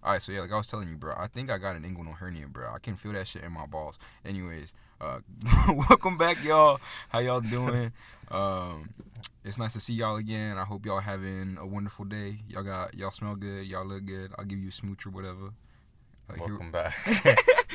Alright, so yeah, like I was telling you, bro, I think I got an inguinal hernia, bro. I can feel that shit in my balls. Anyways, welcome back, y'all. How y'all doing? Um, it's nice to see y'all again. I hope y'all having a wonderful day. Y'all smell good. Y'all look good. I'll give you a smooch or whatever. Welcome back.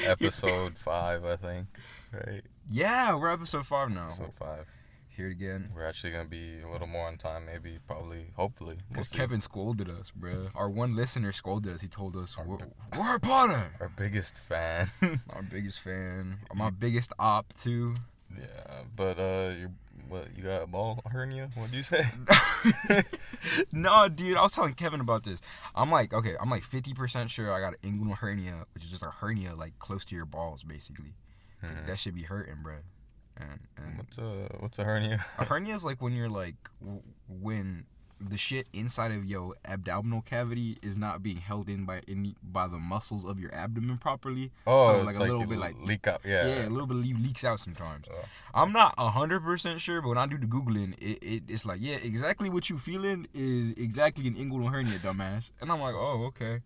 Episode 5, I think. Right? Yeah, we're episode 5 now. Episode 5. Here it again. We're actually going to be a little more on time, maybe, probably, hopefully. Because Kevin scolded us, bro. Our one listener scolded us. He told us, we're a Potter. Our biggest fan. Our biggest fan. My biggest op, too. Yeah, but, you got a ball hernia? What'd you say? No, dude, I was telling Kevin about this. I'm like 50% sure I got an inguinal hernia, which is just a hernia, like, close to your balls, basically. That should be hurting, bro. And what's a hernia? A hernia is like when you're like when the shit inside of your abdominal cavity is not being held in by the muscles of your abdomen properly. Oh, so it's like a little bit like leak out. Yeah, a little bit leaks out sometimes. I'm not 100% sure, but when I do the googling, it's like, yeah, exactly what you feeling is exactly an inguinal hernia, dumbass. And I'm like, oh, okay.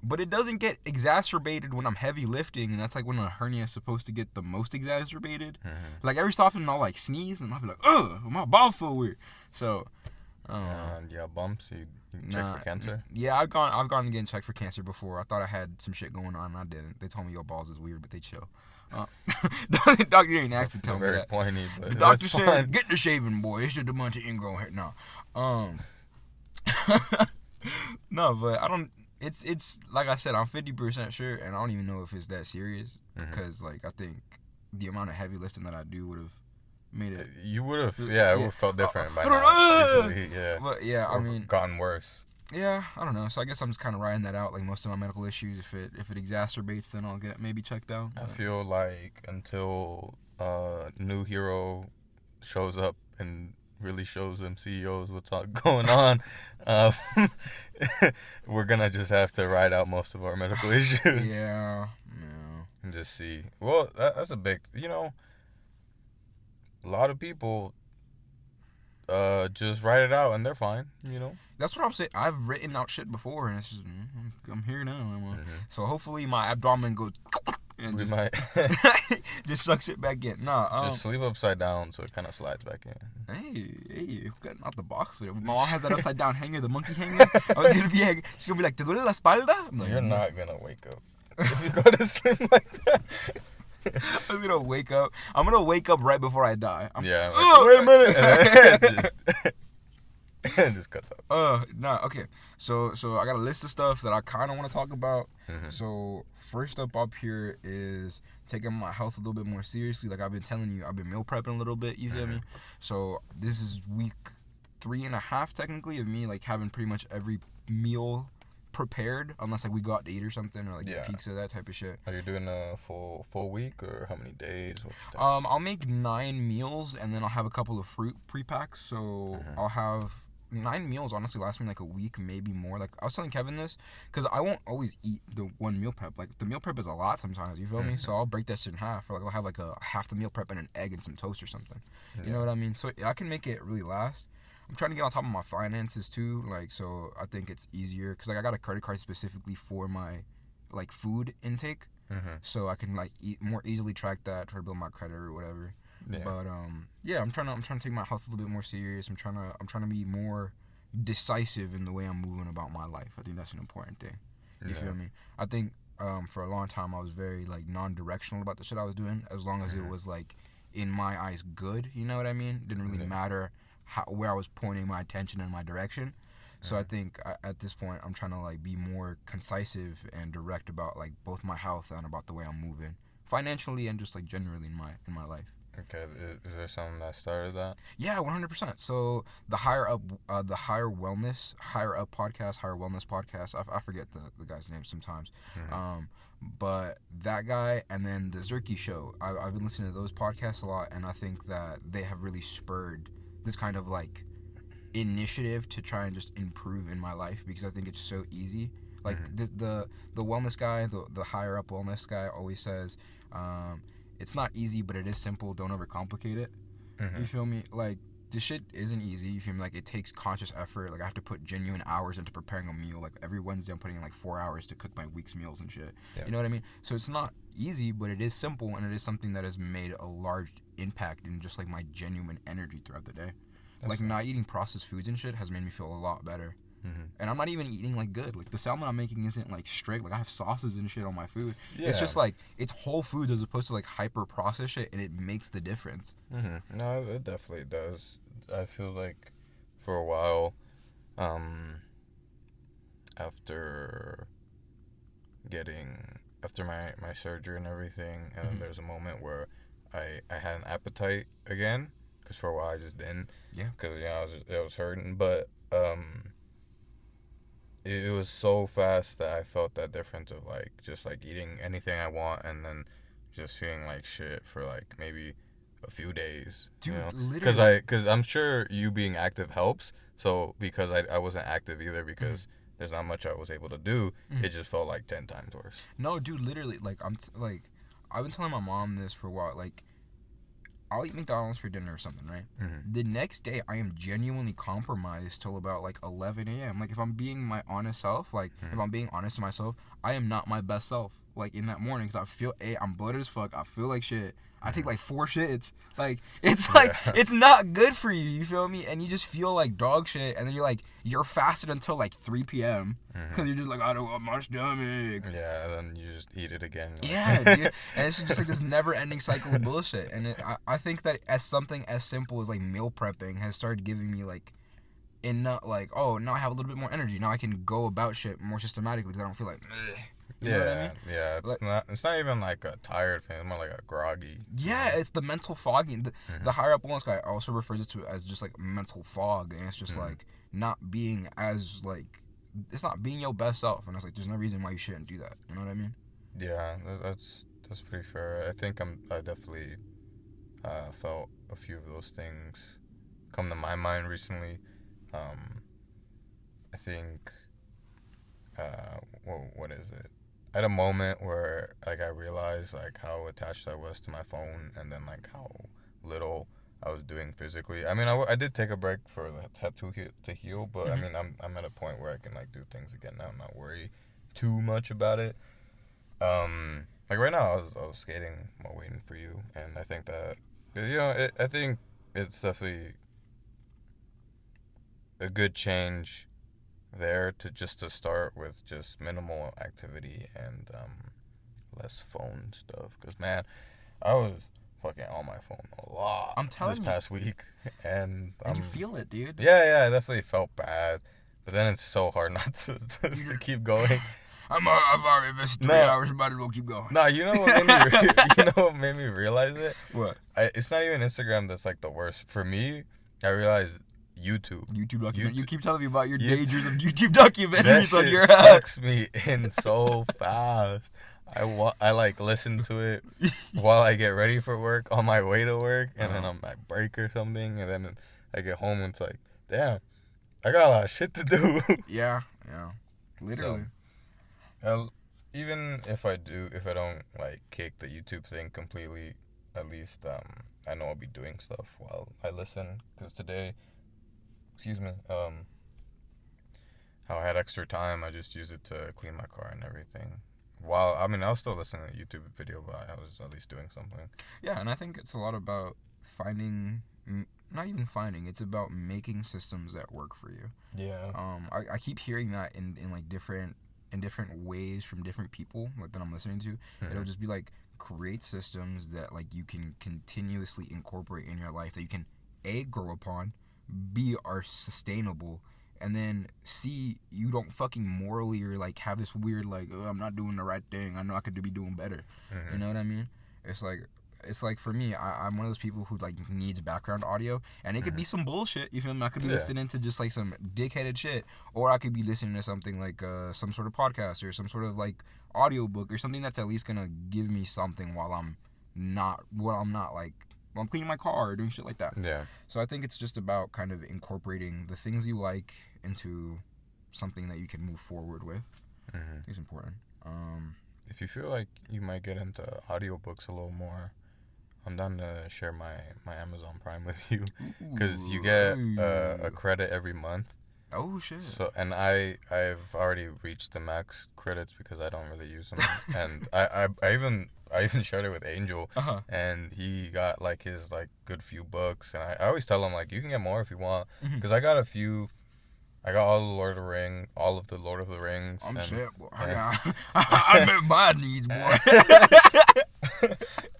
But it doesn't get exacerbated when I'm heavy lifting, and that's like when a hernia is supposed to get the most exacerbated. Like every so often I'll like sneeze and I'll be like, ugh, my balls feel weird. So, bumps. You check for cancer. Yeah, I've gone and getting checked for cancer before. I thought I had some shit going on, and I didn't. They told me your balls is weird, but they chill. The doctor didn't actually tell me very that. Pointy, but the doctor said, fine. Get the shaving, boy. It's just a bunch of ingrown hair. No, no, but I don't. It's like I said, I'm 50% sure, and I don't even know if it's that serious because like I think the amount of heavy lifting that I do would have made it. You would have, it would have felt different by now. Easily, yeah. But yeah, I mean, gotten worse. Yeah, I don't know. So I guess I'm just kind of riding that out. Like most of my medical issues, if it exacerbates, then I'll get maybe checked out. I feel like until new hero shows up and really shows them CEOs what's going on, we're gonna just have to ride out most of our medical issues. Yeah. And just see. Well, that's a big. A lot of people just write it out and they're fine. That's what I'm saying. I've written out shit before, and it's just, I'm here now. So hopefully my abdomen goes. And we just, might just sucks it back in. Just sleep upside down so it kind of slides back in. Hey, getting out the box with it. My mom has that upside down hanger, the monkey hanger. I was gonna be, she's gonna be like, "Te duele la espalda?" I'm like, you're not gonna wake up if you go to sleep like that. I was gonna wake up. I'm gonna wake up right before I die. Wait a minute. And just cuts out. Okay. So I got a list of stuff that I kind of want to talk about. So first up here is taking my health a little bit more seriously. Like I've been telling you, I've been meal prepping a little bit. You feel me? So this is week 3.5 technically of me like having pretty much every meal prepared, unless like we go out to eat or something, or like get pizza, that type of shit. Are you doing a full week, or how many days? I'll make 9 meals, and then I'll have a couple of fruit pre-packs. So I'll have 9 meals. Honestly, last me like a week, maybe more. Like I was telling Kevin this, because I won't always eat the one meal prep. Like the meal prep is a lot sometimes. You feel me? So I'll break that shit in half. Or like I'll have like a half the meal prep and an egg and some toast or something. You know what I mean? So I can make it really last. I'm trying to get on top of my finances too, like, so I think it's easier because like I got a credit card specifically for my like food intake, so I can like more easily track that, try to build my credit or whatever. But I'm trying to take my health a little bit more serious. I'm trying to be more decisive in the way I'm moving about my life. I think that's an important thing. You feel me? I think for a long time I was very like non-directional about the shit I was doing, as long as it was like in my eyes good. You know what I mean? Didn't really matter where I was pointing my attention and my direction. So I think at this point I'm trying to like be more concisive and direct about like both my health and about the way I'm moving financially and just like generally in my life. Okay, is there something that started that? Yeah, 100%. So the higher up wellness podcast. I forget the guy's name sometimes. But that guy, and then the Zerky show. I've been listening to those podcasts a lot, and I think that they have really spurred this kind of like initiative to try and just improve in my life, because I think it's so easy. Like the wellness guy, the higher up wellness guy always says, it's not easy, but it is simple. Don't overcomplicate it. You feel me? Like this shit isn't easy. You feel me? Like, it takes conscious effort. Like, I have to put genuine hours into preparing a meal. Like, every Wednesday, I'm putting in, like, 4 hours to cook my week's meals and shit. Yeah. You know what I mean? So it's not easy, but it is simple, and it is something that has made a large impact in just, like, my genuine energy throughout the day. That's like, right. not eating processed foods and shit has made me feel a lot better. Mm-hmm. And I'm not even eating, like, good. Like, the salmon I'm making isn't, like, strict. Like, I have sauces and shit on my food. Yeah. It's just, like, it's whole foods as opposed to, like, hyper-processed shit, and it makes the difference. Mm-hmm. No, it definitely does. I feel like for a while, after my surgery and everything, and then Mm-hmm. there's a moment where I had an appetite again, because for a while I just didn't. Yeah. Because I was hurting, but it was so fast that I felt that difference of like just like eating anything I want and then just feeling like shit for like maybe a few days. Dude, you know? literally. Because I'm sure you being active helps. So because I wasn't active either because there's not much I was able to do, it just felt like 10 times worse. No, dude, literally, like, I've been telling my mom this for a while. Like, I'll eat McDonald's for dinner or something, right? Mm-hmm. The next day, I am genuinely compromised till about, like, 11 a.m. Like, if I'm being my honest self, like, if I'm being honest to myself, I am not my best self, like, in that morning, because I'm bloated as fuck, I feel like shit, I take, like, 4 shits, like, it's, like, Yeah. it's not good for you feel me? And you just feel like dog shit, and then you're fasted until, like, 3 p.m., because you're just like, I don't want my stomach. Yeah, and then you just eat it again. Like, Yeah, dude. And it's just like this never-ending cycle of bullshit. And I think that as something as simple as like meal prepping has started giving me like enough, like, oh, now I have a little bit more energy. Now I can go about shit more systematically because I don't feel like, ugh. You know what I mean? Yeah. It's not even like a tired feeling. It's more like a groggy. Yeah, it's the mental fogging. The higher up wellness guy also refers it to as just like mental fog, and it's just like not being as like it's not being your best self, and it's like there's no reason why you shouldn't do that. You know what I mean? Yeah, that's pretty fair. I think I definitely felt a few of those things come to my mind recently. I think what is it? I had a moment where like I realized like how attached I was to my phone, and then like how little I was doing physically. I mean, I did take a break for the tattoo to heal, but I mean, I'm at a point where I can like do things again now, and not worry too much about it. Like right now, I was skating while waiting for you, and I think that I think it's definitely a good change there to start with just minimal activity and less phone stuff. Cause man, I was fucking on my phone a lot I'm telling this you. past week, and You feel it, dude. yeah, I definitely felt bad, but then it's so hard not to keep going. I've already missed 3 hours. Might as well keep going. No, you know what made me you know what made me realize it? What? It's not even Instagram that's like the worst for me. I realized YouTube. YouTube documentary. You YouTube- keep telling me about your YouTube- dangers of YouTube That documentaries on shit your app. sucks me in so fast. I like listen to it while I get ready for work, on my way to work, and then on my break or something, and then I get home and it's like, damn, I got a lot of shit to do. Yeah. Literally. Even if I don't like kick the YouTube thing completely, at least I know I'll be doing stuff while I listen. Cause today, excuse me, how I had extra time, I just used it to clean my car and everything. I was still listening to a YouTube video, but I was at least doing something. Yeah, and I think it's a lot about not even finding. It's about making systems that work for you. Yeah. I keep hearing that in like different ways from different people like that I'm listening to. It'll just be like create systems that like you can continuously incorporate in your life that you can A, grow upon, B, are sustainable, and then C, you don't fucking morally or like have this weird like, oh, I'm not doing the right thing, I know I could be doing better. You know what I mean? It's like for me, I'm one of those people who like needs background audio, and it could be some bullshit. You feel me? I could be listening to just like some dickheaded shit, or I could be listening to something like some sort of podcast or some sort of like audiobook or something that's at least gonna give me something while I'm cleaning my car or doing shit like that. Yeah. So I think it's just about kind of incorporating the things you like into something that you can move forward with. I think it's important. If you feel like you might get into audiobooks a little more, I'm down to share my Amazon Prime with you, because you Ooh, get a ooh. credit every month. Oh shit. So, and I've already reached the max credits because I don't really use them, and I even shared it with Angel, Uh-huh. and he got like his like good few books, and I always tell him like you can get more if you want, Mhm. because I got a few. I got all of the Lord of the Rings, I'm and shit, boy. I and got. I met my needs, boy.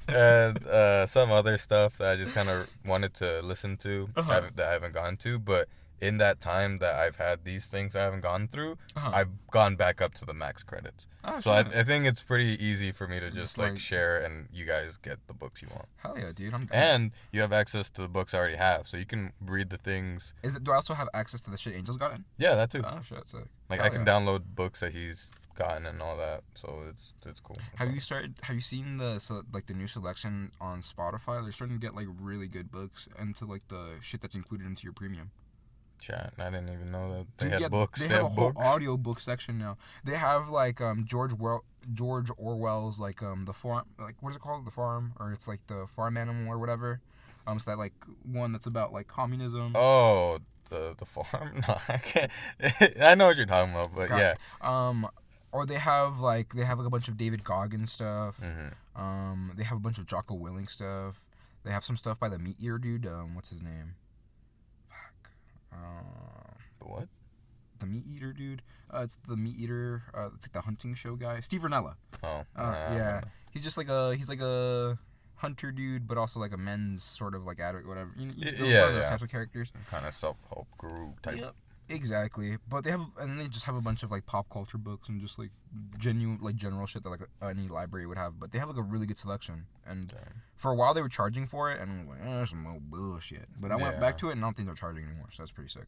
and some other stuff that I just kind of wanted to listen to Uh-huh. that I haven't gone to. But in that time that I've had these things I haven't gone through, Uh-huh. I've gone back up to the max credits. Oh So shit. I think it's pretty easy for me to Just just like like share, and you guys get the books you want. hell yeah, dude. I'm. And you have access to the books I already have, so you can read the things. Is it? Do I also have access to the shit Angel's gotten? Yeah, that too. Oh shit, sick. Like I Hell can yeah. download books that he's gotten and all that, so it's cool. Have you started? Have you seen like the new selection on Spotify? They're starting to get like really good books into like the shit that's included into your premium. Chat? I didn't even know that they Dude, had yeah, books. they They have a have whole books. audio book section now. They have like George Orwell's like the farm, like what is it called, the farm, or it's like the farm animal or whatever. It's that like one that's about like communism. Oh, the farm? No, I can't. I know what you're talking about, but Got, yeah. or they have like a bunch of David Goggins stuff. Mhm. They have a bunch of Jocko Willing stuff. They have some stuff by the Meat Eater dude. What's his name? Fuck. The what? The Meat Eater dude. It's the Meat Eater. It's like the hunting show guy. Steve Ranella. Oh. Yeah. He's like a hunter dude, but also like a men's sort of like addict, whatever. Yeah, one of those yeah. types of characters. Kind of self-help guru type. Yep. Exactly. But they just have a bunch of like pop culture books and just like genuine, like general shit that like any library would have. But they have like a really good selection. And Damn. for a while they were charging for it, and I'm like, that's some more bullshit. But I went Yeah. back to it, and I don't think they're charging anymore. So that's pretty sick.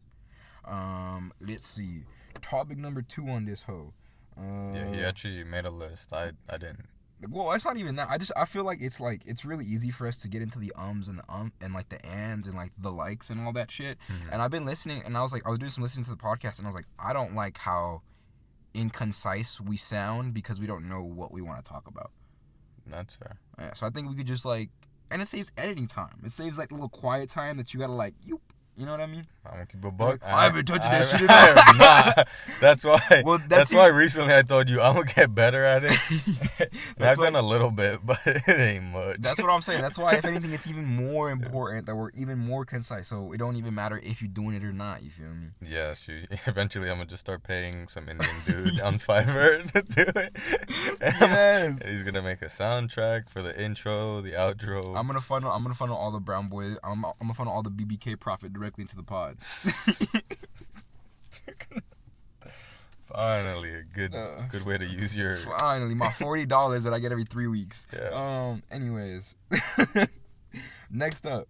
Let's see. Topic number 2 on this hoe. Yeah, he actually made a list. I didn't. Well, it's not even that. I feel like it's really easy for us to get into the ums and the and like the ands and like the likes and all that shit. Mhm. And I've been listening, and I was doing some listening to the podcast, and I was like, I don't like how inconcise we sound because we don't know what we want to talk about. That's fair. Yeah, so I think we could just like, and it saves editing time. It saves like a little quiet time that you gotta like, you know what I mean? I'm gonna keep a buck. I haven't touched that shit in I am not. That's why. Well, that's why recently I told you I'm gonna get better at it. And I've why- done a little bit, but it ain't much. That's what I'm saying. That's why, if anything, it's even more important that we're even more concise. So it don't even matter if you're doing it or not. You feel me? Yeah, shoot. Eventually, I'm gonna just start paying some Indian dude on Fiverr to do it. Yes. He's gonna make a soundtrack for the intro, the outro. I'm gonna funnel all the brown boys. I'm gonna funnel all the BBK profit directly into the pod. Finally, a good way to use your. Finally, my $40 that I get every 3 weeks. Yeah. Anyways, next up,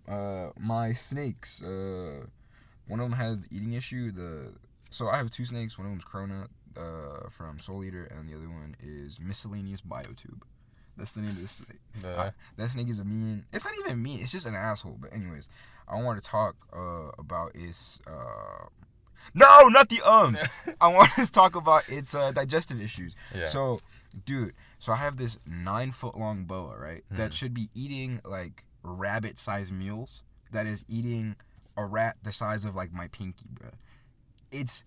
my snakes. One of them has the eating issue. So I have 2 snakes. One of them's Corona, from Soul Eater, and the other one is Miscellaneous Biotube. That's the name of this snake. That snake is a mean. It's not even mean. It's just an asshole. But anyways, I want to talk about its. No, not the ums. I want to talk about its digestive issues. Yeah. So, dude, I have this 9-foot long boa, right? That should be eating like rabbit-sized meals. That is eating a rat the size of like my pinky, bro. It's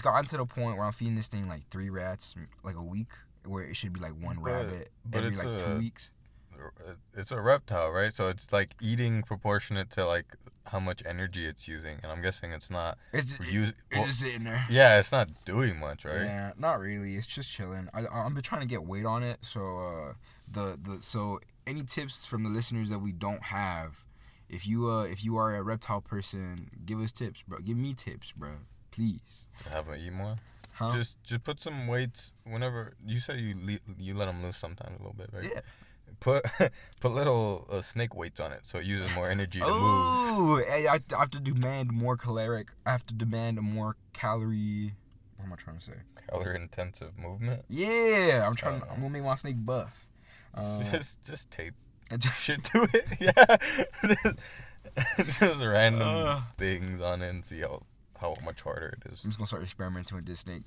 gotten to the point where I'm feeding this thing like 3 rats like a week, where it should be like 1 rabbit every like 2 weeks. It's a reptile, right? So it's like eating proportionate to like how much energy it's using, and I'm guessing it's not. It's just sitting there. Yeah, it's not doing much, right? Yeah, not really. It's just chilling. I've been trying to get weight on it, so so any tips from the listeners that we don't have, if you are a reptile person, give us tips, bro. Give me tips, bro. Please. Have them eat more. Huh? Just put some weights whenever you say you let them loose sometimes a little bit, right? Yeah. Put little snake weights on it so it uses more energy to move. Oh, I have to demand more caloric. I have to demand a more calorie. What am I trying to say? Calorie intensive movement. Yeah, I'm gonna make my snake buff. Just tape shit to it. Yeah. just random things on it and see how much harder it is. I'm just gonna start experimenting with this snake.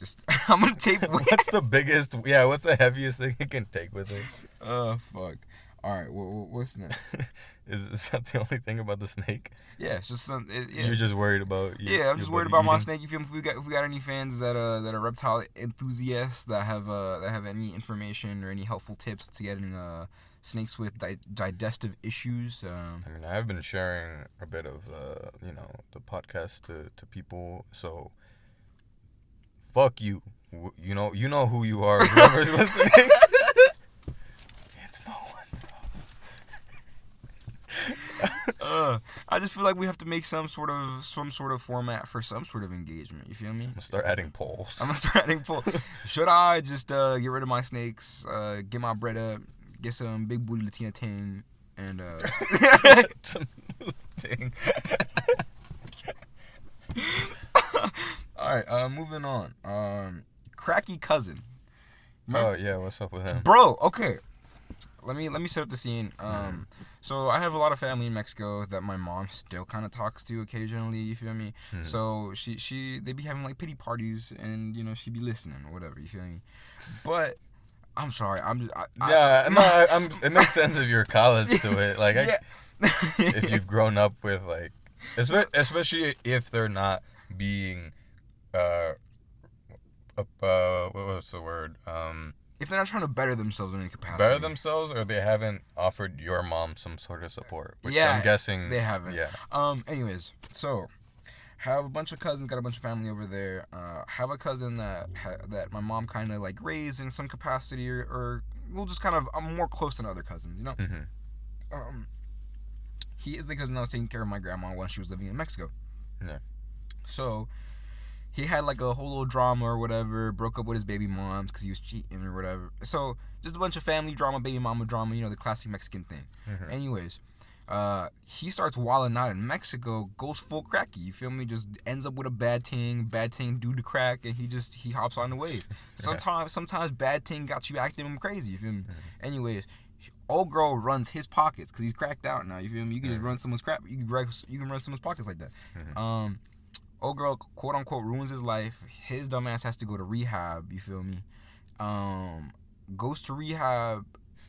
I'm gonna tape. What's the biggest? Yeah, what's the heaviest thing it can take with it? Fuck. All right. What's next? Is that the only thing about the snake? Yeah, it's just yeah. You're just worried about. I'm just worried about my snake. You feel me? If we got any fans that are reptile enthusiasts that have any information or any helpful tips to getting snakes with digestive issues. I mean, I've been sharing a bit of the podcast to people. So fuck you. You know who you are. Whoever's listening. It's no one. I just feel like we have to make some sort of format for some sort of engagement. You feel me? I'm gonna start adding polls. Should I just get rid of my snakes, get my bread up, get some big booty Latina ting, and some ting. All right, moving on. Cracky cousin. Oh yeah, what's up with him? Bro, okay. Let me set up the scene. So I have a lot of family in Mexico that my mom still kind of talks to occasionally. You feel me? Mm-hmm. So they be having like pity parties, and she be listening or whatever. You feel me? But I'm sorry. It makes sense if you're college to it. Like, yeah. If you've grown up with like, especially if they're not being, what's the word? If they're not trying to better themselves in any capacity. Better themselves, or they haven't offered your mom some sort of support. Which I'm guessing they haven't. Yeah. Anyways, so have a bunch of cousins, got a bunch of family over there. Have a cousin that my mom kind of like raised in some capacity, or we'll just kind of, I'm more close than other cousins, you know. Mm-hmm. He is the cousin that was taking care of my grandma when she was living in Mexico. Yeah. So he had like a whole little drama or whatever, broke up with his baby moms because he was cheating or whatever. So just a bunch of family drama, baby mama drama, the classic Mexican thing. Mm-hmm. Anyways, he starts wilding out in Mexico, goes full cracky, you feel me? Just ends up with a bad ting due to crack, and he hops on the wave. Sometimes bad ting got you acting crazy, you feel me? Mm-hmm. Anyways, old girl runs his pockets because he's cracked out now, you feel me? You can just run someone's crap, you can run someone's pockets like that. Mm-hmm. Old girl, quote unquote, ruins his life. His dumb ass has to go to rehab. You feel me? Goes to rehab.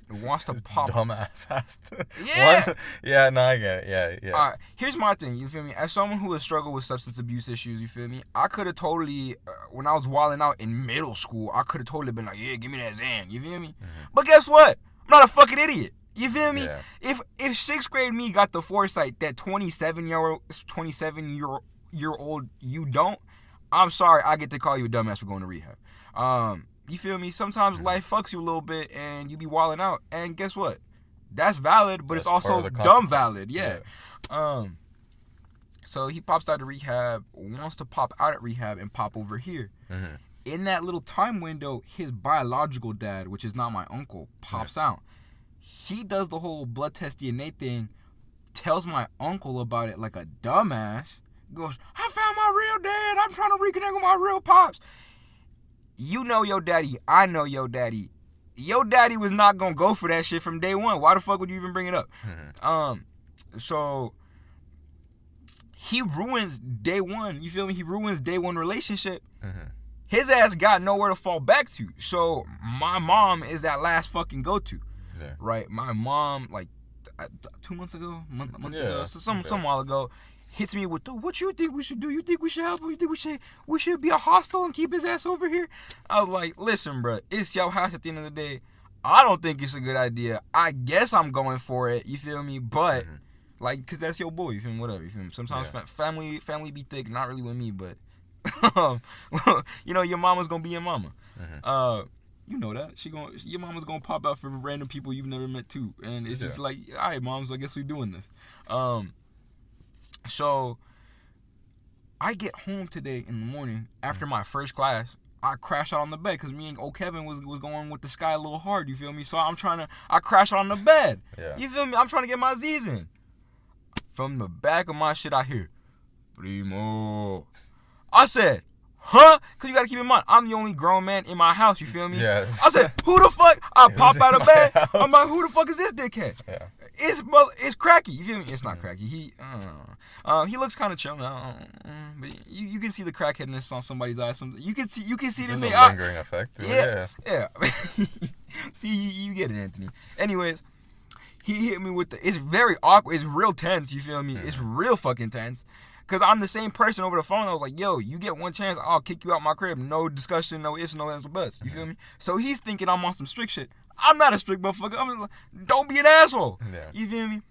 Wants to pop. Dumbass has to. Yeah. Yeah. No, I get it. Yeah. All right. Here's my thing. You feel me? As someone who has struggled with substance abuse issues, you feel me? I could have totally, when I was wilding out in middle school, I could have totally been like, yeah, give me that Xan. You feel me? Mm-hmm. But guess what? I'm not a fucking idiot. You feel me? Yeah. If sixth grade me got the foresight that 27 year old you don't, I'm sorry, I get to call you a dumbass for going to rehab. You feel me? Sometimes life fucks you a little bit and you be wilding out, and guess what? That's valid, but it's also dumb valid. Yeah. So he pops out of rehab, wants to pop out of rehab and pop over here. Mm-hmm. In that little time window, his biological dad, which is not my uncle, pops out. He does the whole blood test DNA thing, tells my uncle about it like a dumbass. Goes, I found my real dad. I'm trying to reconnect with my real pops. You know your daddy. I know your daddy. Your daddy was not gonna go for that shit from day one. Why the fuck would you even bring it up? Mm-hmm. So he ruins day one. You feel me? He ruins day one relationship. Mm-hmm. His ass got nowhere to fall back to. So my mom is that last fucking go-to. Yeah. Right? My mom, like 2 months ago, month ago, so some while ago, hits me with, what you think we should do? You think we should help him? You think we should be a hostel and keep his ass over here? I was like, listen, bro, it's your house at the end of the day. I don't think it's a good idea. I guess I'm going for it. You feel me? But like, cause that's your boy. You feel me? Whatever. You feel me? Sometimes family be thick. Not really with me, but your mama's gonna be your mama. Mm-hmm. You know that your mama's gonna pop out for random people you've never met too, and it's just like, all right, moms, I guess we're doing this. So I get home today in the morning after my first class. I crash out on the bed because me and old Kevin was going with the sky a little hard. You feel me? So I crash out on the bed. Yeah. You feel me? I'm trying to get my Z's in. From the back of my shit, I hear, Primo. I said, huh? Because you got to keep in mind, I'm the only grown man in my house. You feel me? Yes. I said, who the fuck? I pop out of bed. I'm like, who the fuck is this dickhead? Yeah. It's cracky. You feel me? It's not cracky. He looks kind of chill now, but you can see the crackheadness on somebody's eyes. You can see it in their eye. Lingering effect. Yeah. See, you get it, Anthony. Anyways, he hit me with the. It's very awkward. It's real tense. You feel me? It's real fucking tense. Cause I'm the same person over the phone. I was like, yo, you get one chance, I'll kick you out my crib. No discussion, no ifs, no ands, no buts. You feel me? So he's thinking I'm on some strict shit. I'm not a strict motherfucker. I'm just like, don't be an asshole. Yeah. You feel me?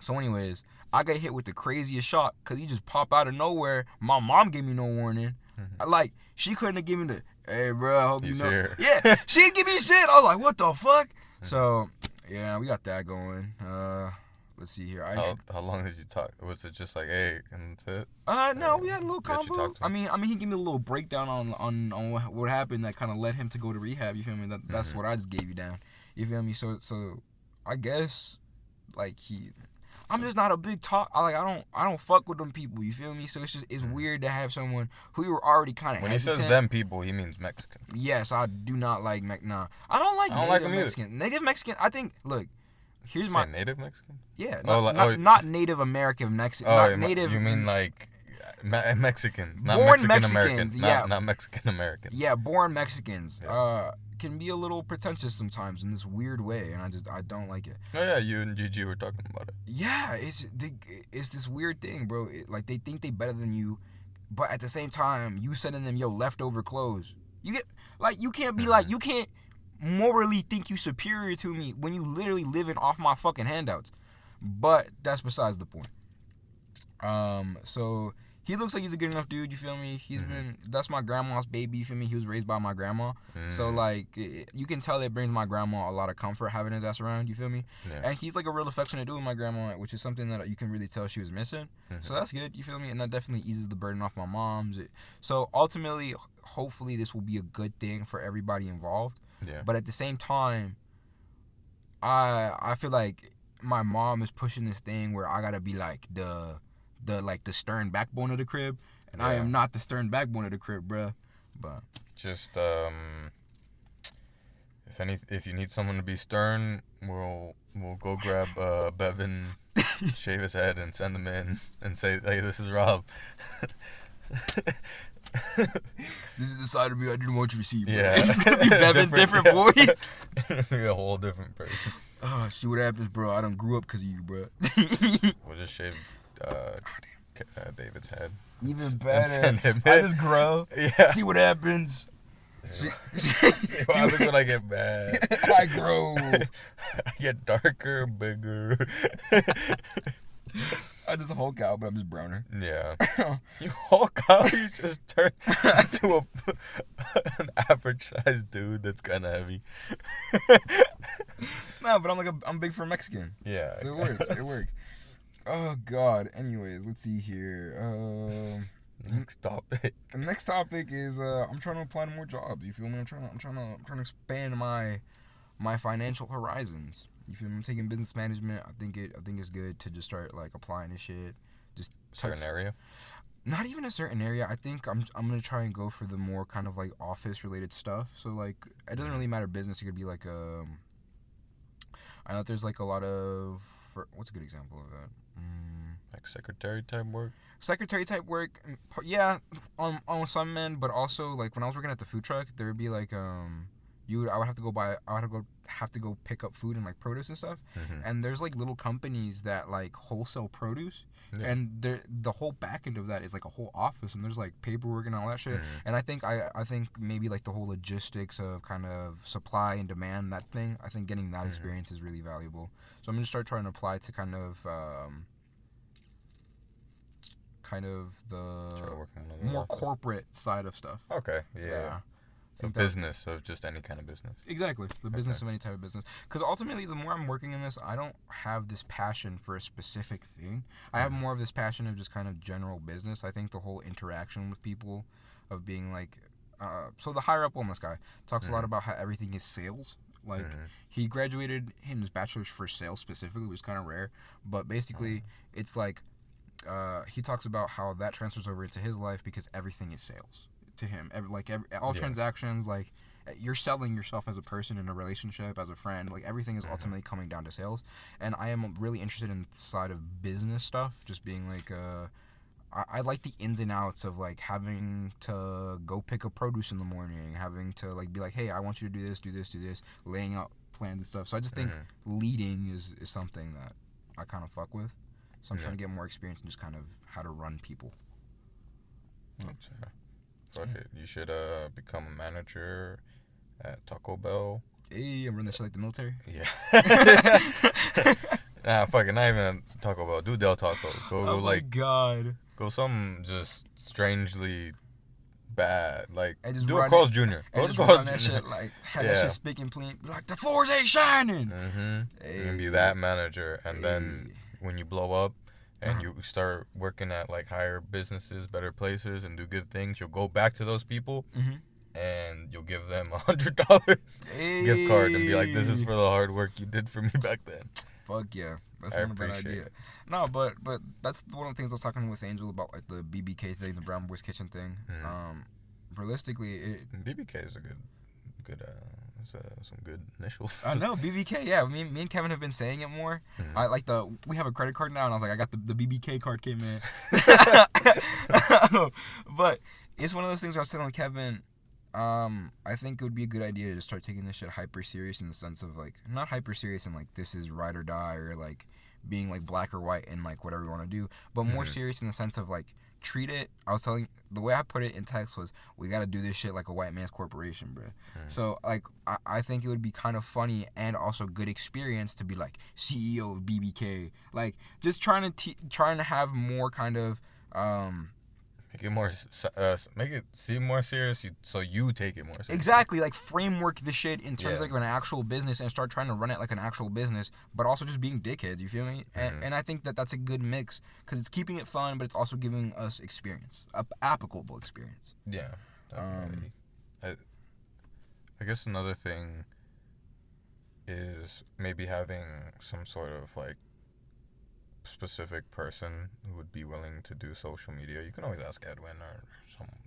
So anyways, I got hit with the craziest shock because he just popped out of nowhere. My mom gave me no warning. Like, she couldn't have given the, hey, bro, I hope He's you know. here. Yeah, she didn't give me shit. I was like, what the fuck? So, yeah, we got that going. Let's see here. How long did you talk? Was it just like, hey, and that's it? No, we had a little Let you combo. talk to I him? mean, he gave me a little breakdown on what happened that kind of led him to go to rehab. You feel me? That's what I just gave you down. You feel me? So I guess like I'm just not a big talk. I don't fuck with them people. You feel me? So it's weird to have someone who you were already kind of When hesitant. he says them people, he means Mexican. Yes, I do not like nah. I don't like native Mexican. Native Mexican. I think. Look, here's my native Mexican. Yeah, Oh, not Native American Mexican. Oh, Not Native. You mean like Mexicans, not Born Mexican Americans, Mexicans, yeah. not Mexican Americans. Yeah, born Mexicans. Yeah. Can be a little pretentious sometimes in this weird way, and I don't like it. Oh yeah, you and Gigi were talking about it. Yeah, it's this weird thing, bro. Like they think they better than you, but at the same time, you sending them your leftover clothes. You get like you can't be like you can't morally think you superior to me when you literally living off my fucking handouts. But that's besides the point. So he looks like he's a good enough dude, you feel me? That's my grandma's baby, you feel me? He was raised by my grandma. So, like, you can tell it brings my grandma a lot of comfort having his ass around, you feel me? Yeah. And he's, like, a real affectionate dude with my grandma, which is something that you can really tell she was missing. So that's good, you feel me? And that definitely eases the burden off my mom's. So, ultimately, hopefully this will be a good thing for everybody involved. Yeah. But at the same time, I feel like my mom is pushing this thing where I gotta be, like, the stern backbone of the crib, and I am not the stern backbone of the crib, bruh. But just if you need someone to be stern, we'll go grab Bevan, shave his head, and send him in and say, hey, this is Rob. This is the side of me I didn't want you to see, bro. Yeah. It's gonna be Bevan, different voice. Be a whole different person. Oh, see what happens, bro. I done grew up because of you, bro. We'll just shave David's head. Even better. Send him I in. just grow. Yeah. See what happens. See what happens when I get mad. I grow. I get darker, bigger. I just Hulk out, but I'm just browner. Yeah. You Hulk out, you just turn into an average sized dude that's kind of heavy. Nah, but I'm big for a Mexican. Yeah. So it works. It works. Oh God. Anyways, let's see here. Next topic. The next topic is I'm trying to apply to more jobs. You feel me? I'm trying to expand my financial horizons. You feel me? I'm taking business management. I think it's good to just start like applying this shit. Just Certain area. Not even a certain area. I think I'm gonna try and go for the more kind of like office related stuff. So like it doesn't really matter business. It could be like I know there's like a lot of what's a good example of that? Like secretary type work. Secretary type work, yeah, on some end, but also like when I was working at the food truck, there would be like I would have to go pick up food and like produce and stuff, and there's like little companies that like wholesale produce, and the whole back end of that is like a whole office, and there's like paperwork and all that shit, and I think maybe like the whole logistics of kind of supply and demand, that thing, I think getting that experience is really valuable. So I'm gonna start trying to apply to kind of the more corporate side of stuff. Okay, yeah. A business of just any kind of business. Exactly, the business of any type of business. Because ultimately, the more I'm working in this, I don't have this passion for a specific thing. I have more of this passion of just kind of general business. I think the whole interaction with people, of being like, so the higher up on this guy talks a lot about how everything is sales. Like he graduated in his bachelor's for sales specifically, which is kind of rare. But basically, it's like. He talks about how that transfers over into his life because everything is sales to him. All transactions, like you're selling yourself as a person in a relationship, as a friend. Like everything is ultimately coming down to sales. And I am really interested in the side of business stuff. Just being like, I like the ins and outs of like having to go pick up produce in the morning, having to like be like, hey, I want you to do this, laying out plans and stuff. So I just think leading is something that I kind of fuck with. So I'm trying to get more experience in just kind of how to run people. That's fair. You should become a manager at Taco Bell. Hey, I'm running that shit like the military. Yeah. Nah, fuck it. Not even Taco Bell. Do Del Taco. Go my God. Go something just strangely bad. Like, And just do run a Carl's it- Jr. And Go just to Carl's run that Jr. shit like, have Yeah. that shit speaking clean. Be like, the floors ain't shining. You can be that manager. And then Hey. when you blow up and you start working at, like, higher businesses, better places, and do good things, you'll go back to those people and you'll give them $100 gift card and be like, this is for the hard work you did for me back then. Fuck yeah. That's I not a bad appreciate idea. it. No, but that's one of the things I was talking with Angel about, like the BBK thing, the Brown Boys Kitchen thing. Realistically, BBK is a good some good initials. I know BBK. Yeah, me and Kevin have been saying it more. I like we have a credit card now, and I was like, I got the BBK card came in. But it's one of those things where I was telling Kevin, I think it would be a good idea to just start taking this shit hyper serious in the sense of like not hyper serious in like this is ride or die or like being like black or white and like whatever you want to do, but more serious in the sense of like treat it. I was telling the way I put it in text was we got to do this shit like a white man's corporation, bro. So like I think it would be kind of funny and also good experience to be like CEO of BBK, like just trying to have more kind of Make it seem more serious, so you take it more seriously. Exactly, like framework the shit in terms of like an actual business and start trying to run it like an actual business, but also just being dickheads. You feel me? And I think that's a good mix because it's keeping it fun, but it's also giving us experience, applicable experience. Yeah, definitely. I guess another thing is maybe having some sort of like specific person who would be willing to do social media. You can always ask Edwin or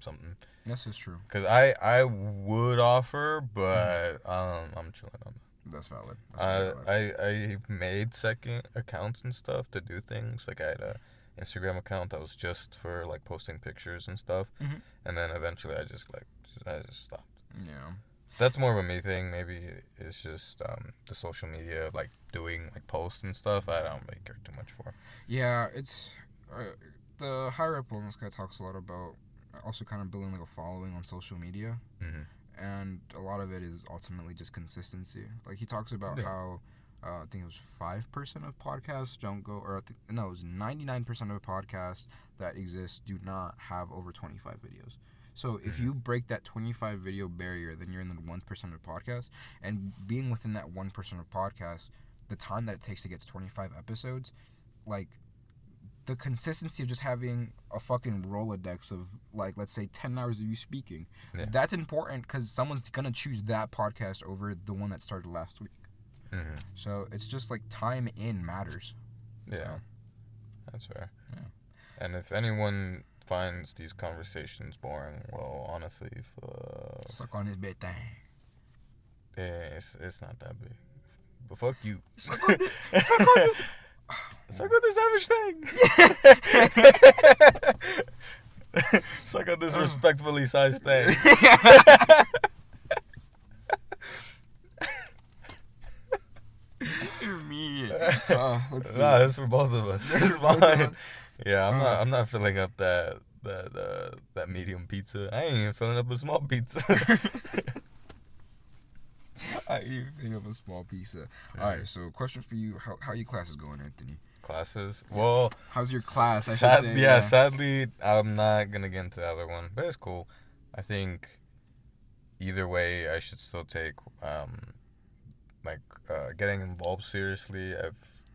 something. This is true. Because I would offer, but I'm chilling on that. That's valid. I made second accounts and stuff to do things. Like I had a Instagram account that was just for like posting pictures and stuff, and then eventually I just stopped. Yeah. That's more of a me thing. Maybe it's just the social media, like doing like posts and stuff. I don't really care too much for. Yeah, it's the higher up wellness guy talks a lot about also kind of building like a following on social media, and a lot of it is ultimately just consistency. Like he talks about how I think it was 5% of podcasts don't go, or it was 99% of podcasts that exist do not have over 25 videos. So if you break that 25 video barrier, then you're in the 1% of podcasts. And being within that 1% of podcasts, the time that it takes to get to 25 episodes, like the consistency of just having a fucking Rolodex of like, let's say 10 hours of you speaking, that's important because someone's going to choose that podcast over the one that started last week. So it's just like time in matters. Yeah, that's fair. Yeah. And if anyone finds these conversations boring, well, honestly, suck on his big thing. Yeah, it's not that big. But fuck you. Suck on this. Suck on this average thing. Suck on this respectfully sized thing. Me. Let's see. Nah, that's for both of us. It's fine. Yeah, I'm not filling up that medium pizza. I ain't even filling up a small pizza. I ain't even filling up a small pizza. Alright, so question for you: How your classes going, Anthony? Classes? Well, how's your class? I should say. Yeah, sadly, I'm not gonna get into the other one, but it's cool. I think either way, I should still take getting involved seriously.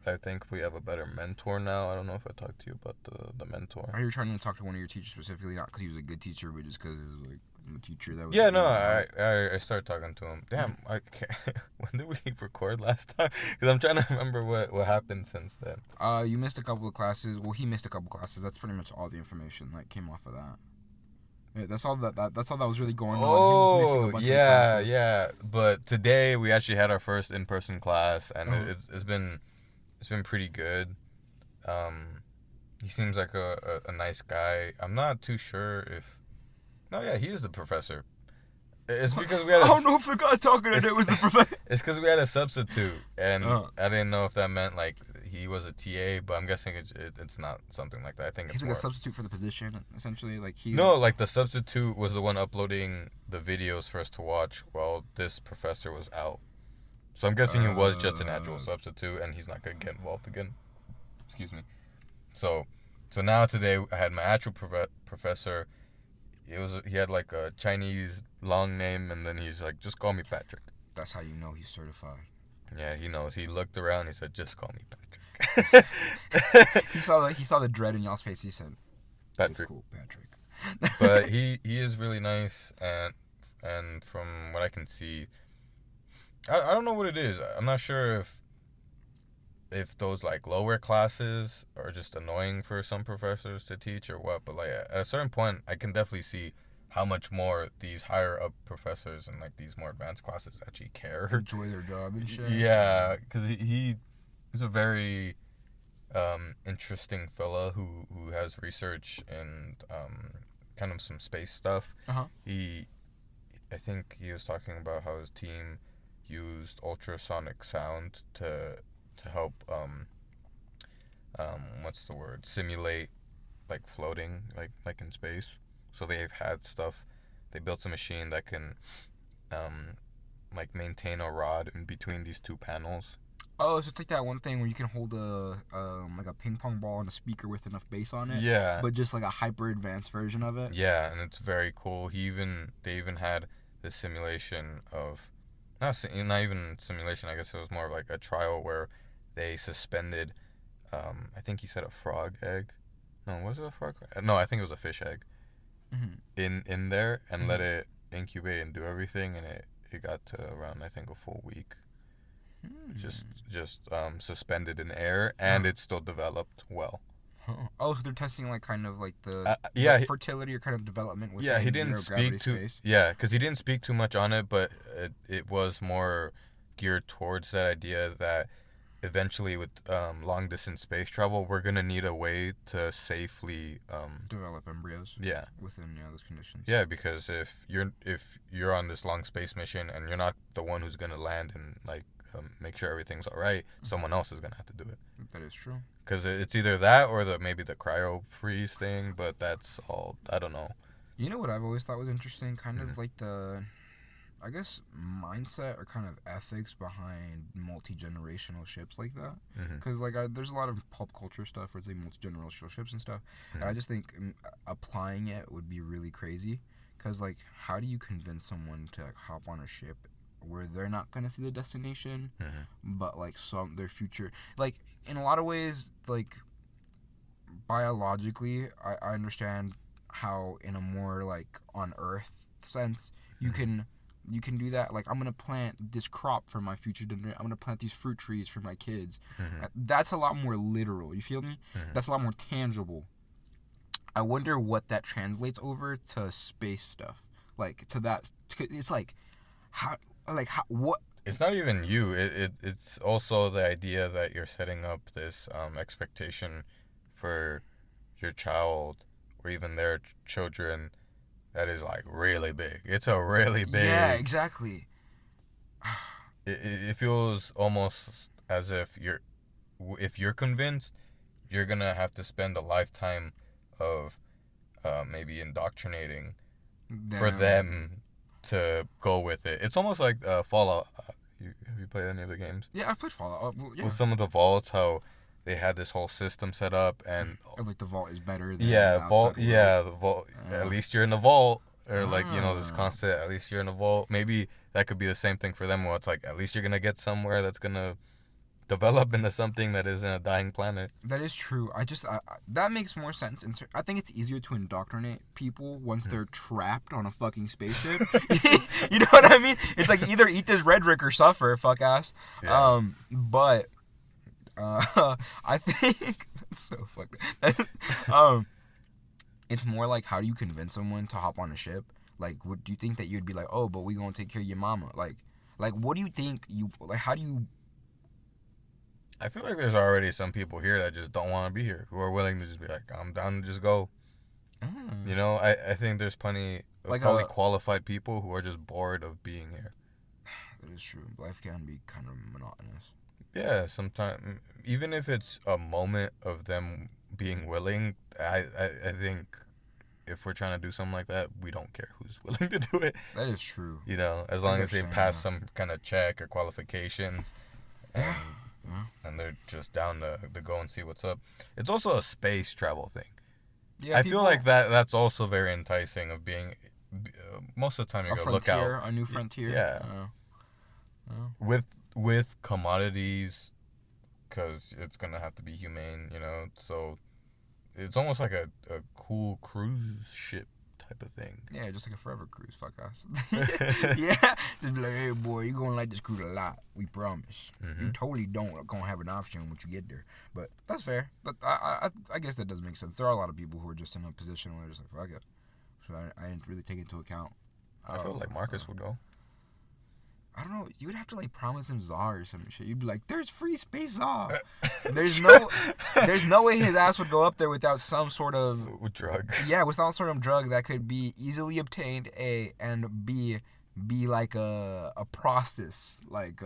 I thankfully have a better mentor now. I don't know if I talked to you about the mentor. Are you trying to talk to one of your teachers specifically, not because he was a good teacher, but just because it was like a teacher that was... Yeah, no, I started talking to him. Damn, when did we record last time? Because I'm trying to remember what happened since then. You missed a couple of classes. Well, he missed a couple of classes. That's pretty much all the information that came off of that. Yeah, that's all that was really going on. He was missing a bunch of classes. Yeah. But today we actually had our first in-person class, and it's been pretty good. He seems like a nice guy. I'm not too sure if... No, yeah, he is the professor. It's because we had I don't know if the guy talking to it was the professor. It's because we had a substitute, and Uh-huh. I didn't know if that meant like he was a TA, but I'm guessing it's not something like that. I think He's it's like more. a substitute for the position, essentially. Like he. No, like the substitute was the one uploading the videos for us to watch while this professor was out. So I'm guessing he was just an actual substitute, and he's not gonna get involved again. Excuse me. So, now today I had my actual professor. He had like a Chinese long name, and then he's like, just call me Patrick. That's how you know he's certified. Yeah, he knows. He looked around. And he said, just call me Patrick. He saw the dread in y'all's face. He said, Patrick. "It's cool, Patrick." But he is really nice, and from what I can see, I don't know what it is. I'm not sure if those like lower classes are just annoying for some professors to teach or what, but like at a certain point I can definitely see how much more these higher up professors and like these more advanced classes actually care. Enjoy their job and shit. Yeah, because he's a very interesting fella who has research and kind of some space stuff. Uh-huh. I think he was talking about how his team used ultrasonic sound to help what's the word, simulate like floating like in space. So they've had stuff, they built a machine that can like maintain a rod in between these two panels. Oh, so it's like that one thing where you can hold a like a ping pong ball and a speaker with enough bass on it. Yeah. But just like a hyper advanced version of it. Yeah, and it's very cool. They even had the simulation of not even simulation. I guess it was more of like a trial where they suspended. I think he said a frog egg. No, was it a frog? No, I think it was a fish egg. Mm-hmm. In there and let it incubate and do everything, and it got to around I think a full week. Just suspended in air, and it still developed well. Oh, so they're testing like kind of like the fertility or kind of development with he didn't speak space. because he didn't speak too much on it, but it was more geared towards that idea that eventually with long distance space travel we're gonna need a way to safely develop embryos. Yeah. Within those conditions. Yeah, because if you're on this long space mission and you're not the one who's gonna land and like make sure everything's all right, someone else is gonna have to do it. That is true. Because it's either that or maybe the cryo freeze thing, but that's all. I don't know. You know what I've always thought was interesting, kind of like the, I guess, mindset or kind of ethics behind multi-generational ships like that. Because there's a lot of pop culture stuff where it's like multi-generational ships and stuff. And I just think applying it would be really crazy. Because like, how do you convince someone to like, hop on a ship where they're not gonna see the destination, but like their future, like in a lot of ways, like biologically, I understand how in a more like on Earth sense you can do that. Like I'm gonna plant this crop for my future generation. I'm gonna plant these fruit trees for my kids. That's a lot more literal. You feel me? That's a lot more tangible. I wonder what that translates over to space stuff. Like to that, it's like how. What? It's not even you. It's also the idea that you're setting up this expectation for your child or even their children that is like really big. It's a really big. Yeah, exactly. It feels almost as if you're convinced, you're gonna have to spend a lifetime of maybe indoctrinating for them to go with it. It's almost like Fallout. Have you played any of the games? Yeah, I've played Fallout. Yeah. With some of the vaults, how they had this whole system set up, and like the vault is better than the vault. Yeah. At least you're in the vault, or like this constant. At least you're in the vault. Maybe that could be the same thing for them. Where it's like at least you're gonna get somewhere that's gonna develop into something that isn't a dying planet. That is true. That makes more sense. I think it's easier to indoctrinate people once they're trapped on a fucking spaceship. You know what I mean? It's like either eat this rhetoric or suffer, fuck ass. Yeah. But I think that's so fucked up. It's more like how do you convince someone to hop on a ship? Like, what do you think that you'd be like? Oh, but we gonna take care of your mama. Like what do you think how do you? I feel like there's already some people here that just don't want to be here, who are willing to just be like, I'm down to just go. You know, I think there's plenty of Like probably a- qualified people who are just bored of being here. That is true. Life can be kind of monotonous. Yeah, sometimes even if it's a moment of them being willing, I think if we're trying to do something like that, we don't care who's willing to do it. That is true. You know, as I long get as they what you're pass saying, some kind of check or qualifications, and Yeah. Yeah. and they're just down to go and see what's up. It's also a space travel thing. Yeah, I feel like that's also very enticing of being. Most of the time, a you go look frontier, out. a new frontier. Yeah. With commodities, because it's gonna have to be humane, you know. So it's almost like a cool cruise ship type of thing. Yeah, just like a forever cruise. Fuck us. Yeah, just be like, hey boy, you gonna like this cruise a lot. We promise. You totally don't gonna have an option once you get there. But that's fair. But I guess that does make sense. There are a lot of people who are just in a position where they're just like, fuck it. So I didn't really take into account. I feel like Marcus would go. I don't know. You would have to like promise him Czar or some shit. You'd be like, "There's free space Czar." There's no way his ass would go up there without some sort of drug. Yeah, with some sort of drug that could be easily obtained. And be like a process, like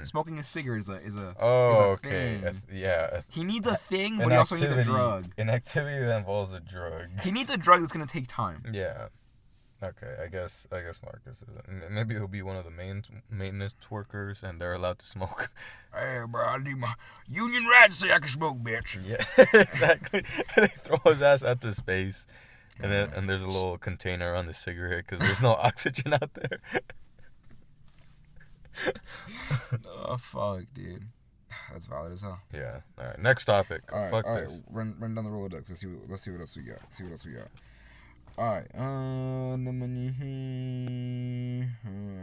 smoking a cigarette is a okay. thing. Yeah. He needs a thing, but he also needs a drug. An activity that involves a drug. He needs a drug that's gonna take time. Yeah. Okay, I guess Marcus is. Maybe he'll be one of the maintenance workers, and they're allowed to smoke. Hey, bro, I need my union rat to say I can smoke, bitch. Yeah, exactly. They throw his ass out to space, and there's a little container on the cigarette because there's no oxygen out there. Oh fuck, dude. That's valid as hell. Yeah. All right. Next topic. Fuck all this. right. Run down the Rolodex. Let's see what else we got. Alright,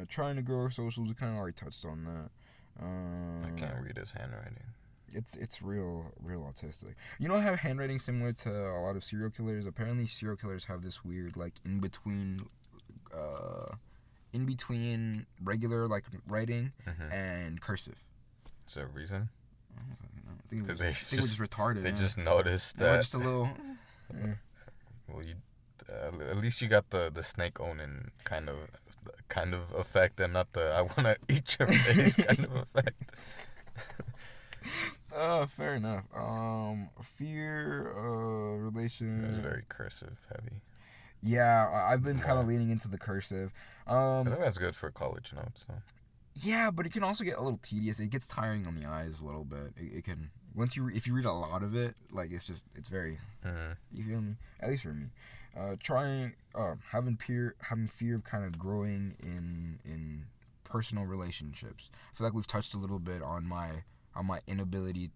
trying to grow our socials. We kind of already touched on that. I can't read his handwriting. It's real autistic. You know, I have handwriting similar to a lot of serial killers. Apparently, serial killers have this weird like in between regular like writing and cursive. Is there a reason? I think we're just retarded. They just noticed We're that. just a little. Well, at least you got the snake owning kind of effect, and not the I want to eat your face kind of effect. Fair enough. Fear, relation. It was very cursive heavy. Yeah, I've been kind of leaning into the cursive. I think that's good for college notes. So. Yeah, but it can also get a little tedious. It gets tiring on the eyes a little bit. It can if you read a lot of it, like it's very. You feel me? At least for me, having fear of kind of growing in personal relationships. I feel like we've touched a little bit on my inability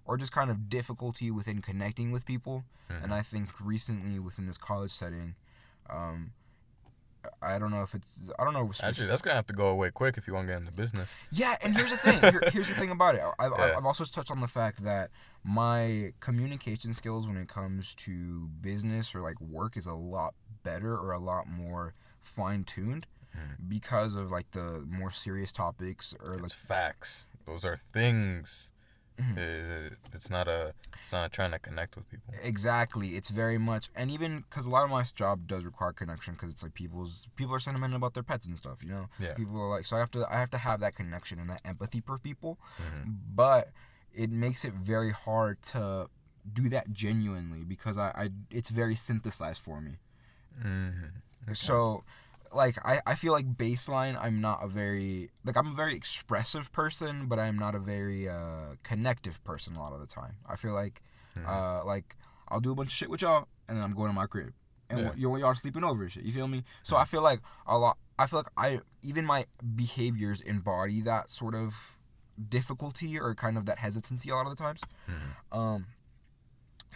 or just kind of difficulty within connecting with people. And I think recently within this college setting, I don't know. Actually, that's gonna have to go away quick if you want to get into business. Yeah, and here's the thing. Here's the thing about it. I've also touched on the fact that my communication skills when it comes to business or like work is a lot better or a lot more fine-tuned because of like the more serious topics or like it's facts. Those are things. It's not trying to connect with people. Exactly. It's very much, and even because a lot of my job does require connection because it's like people are sentimental about their pets and stuff, you know. Yeah. People are like, so I have to have that connection and that empathy for people, but it makes it very hard to do that genuinely because it's very synthesized for me. Okay. So. Like, I feel like baseline, I'm a very expressive person, but I'm not a very connective person a lot of the time. I feel like, I'll do a bunch of shit with y'all, and then I'm going to my crib. And y'all are sleeping over and shit, you feel me? So I feel like even my behaviors embody that sort of difficulty or kind of that hesitancy a lot of the times.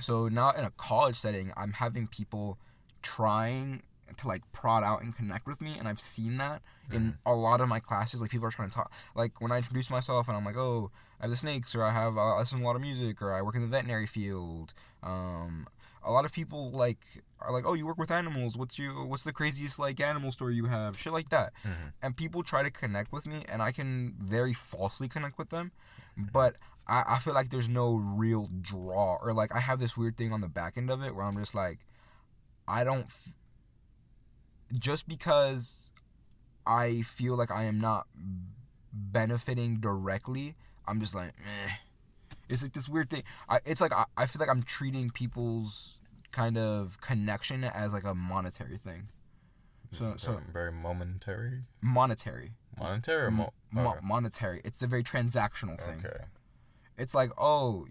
So now in a college setting, I'm having people trying to like prod out and connect with me, and I've seen that in a lot of my classes. Like people are trying to talk, like when I introduce myself and I'm like, oh, I have the snakes, or I listen to a lot of music, or I work in the veterinary field. A lot of people are like, oh, you work with animals, what's the craziest like animal story you have, shit like that. And people try to connect with me, and I can very falsely connect with them, but I feel like there's no real draw, or like I have this weird thing on the back end of it where I'm just like, I don't, just because I feel like I am not benefiting directly, I'm just like, meh. It's like this weird thing. I feel like I'm treating people's kind of connection as like a monetary thing. So very momentary. Monetary. Monetary or monetary. It's a very transactional thing. Okay. It's like, oh,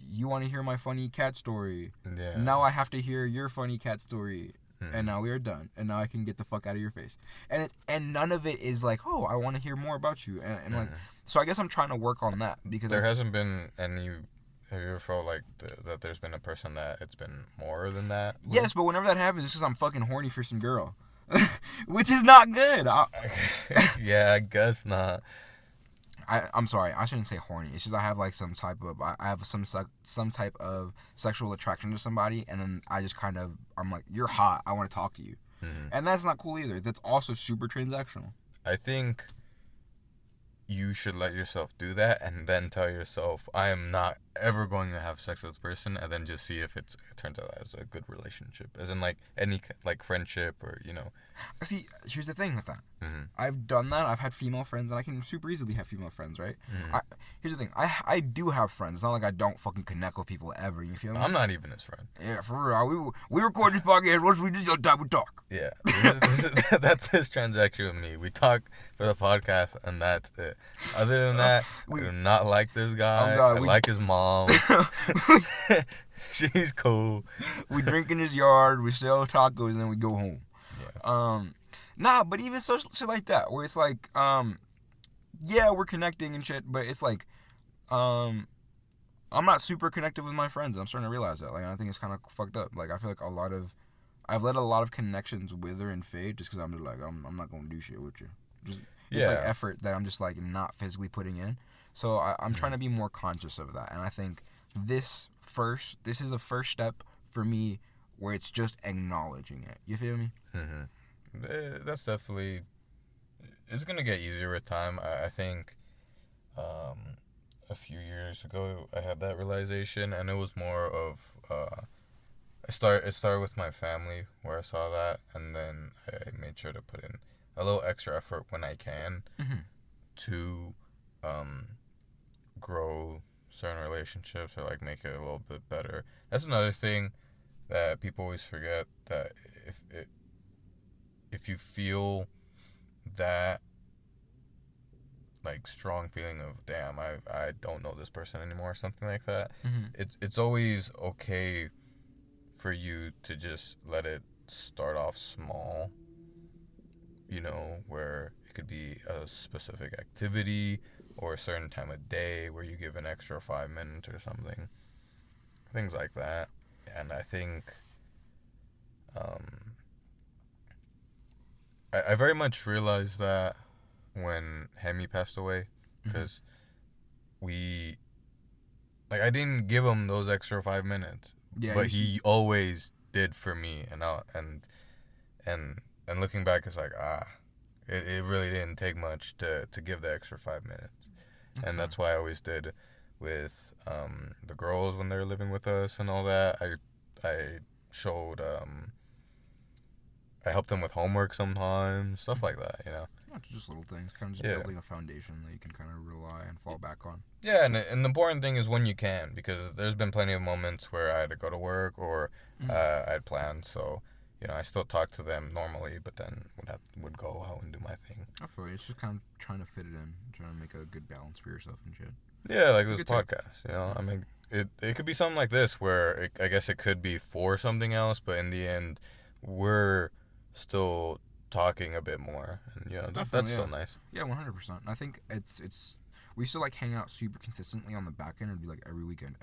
you want to hear my funny cat story? Yeah. Now I have to hear your funny cat story, and now we are done. And now I can get the fuck out of your face. And none of it is like, oh, I want to hear more about you. And like, so I guess I'm trying to work on that because there hasn't been any. Have you ever felt like that there's been a person that it's been more than that? Yes, but whenever that happens, it's because I'm fucking horny for some girl, which is not good. Yeah, I guess not. I'm sorry, I shouldn't say horny. It's just I have like some type of sexual attraction to somebody, and then I just kind of, I'm like, you're hot, I want to talk to you, and that's not cool either. That's also super transactional. I think you should let yourself do that, and then tell yourself, I am not ever going to have sex with this person, and then just see if it turns out as a good relationship, as in like any like friendship or See, here's the thing with that. I've done that. I've had female friends, and I can super easily have female friends, right? Here's the thing. I do have friends. It's not like I don't fucking connect with people ever. You feel me? I'm not even his friend. Yeah, for real. We record this podcast. Once we do your time, we talk. Yeah, that's his transaction with me. We talk for the podcast, and that's it. Other than that, I do not like this guy. I like his mom. She's cool. We drink in his yard. We sell tacos, and then we go home. Nah, but even shit like that, where it's like, yeah, we're connecting and shit, but it's like, I'm not super connected with my friends. I'm starting to realize that. Like, I think it's kind of fucked up. Like, I feel like I've let a lot of connections wither and fade just because I'm just like, I'm not gonna do shit with you. It's like effort that I'm just like not physically putting in. So I'm trying to be more conscious of that, and I think this is a first step for me where it's just acknowledging it. You feel me? That's definitely, it's gonna get easier with time. I think a few years ago I had that realization, and it was more of it started with my family where I saw that, and then I made sure to put in a little extra effort when I can to grow certain relationships or like make it a little bit better. That's another thing that people always forget, that if you feel that like strong feeling of, damn, I don't know this person anymore or something like that, it's always okay for you to just let it start off small, where it could be a specific activity or a certain time of day where you give an extra 5 minutes or something, things like that. And I think I very much realized that when Hemi passed away, because I didn't give him those extra 5 minutes, but he always did for me, and looking back, it's like, it really didn't take much to give the extra 5 minutes. That's why I always did with the girls when they were living with us and all that. I showed I helped them with homework sometimes, stuff like that, Just little things, kind of just building a foundation that you can kind of rely and fall back on. Yeah, and the important thing is when you can, because there's been plenty of moments where I had to go to work or I had plans, so I still talk to them normally, but then would go out and do my thing. I feel you. It's just kind of trying to fit it in, trying to make a good balance for yourself and shit. Yeah, like this podcast, I mean, it could be something like this where I guess it could be for something else, but in the end, we're still talking a bit more, and that's still nice. Yeah, 100%. I think it's we still like hang out super consistently on the back end. It'd be like every weekend.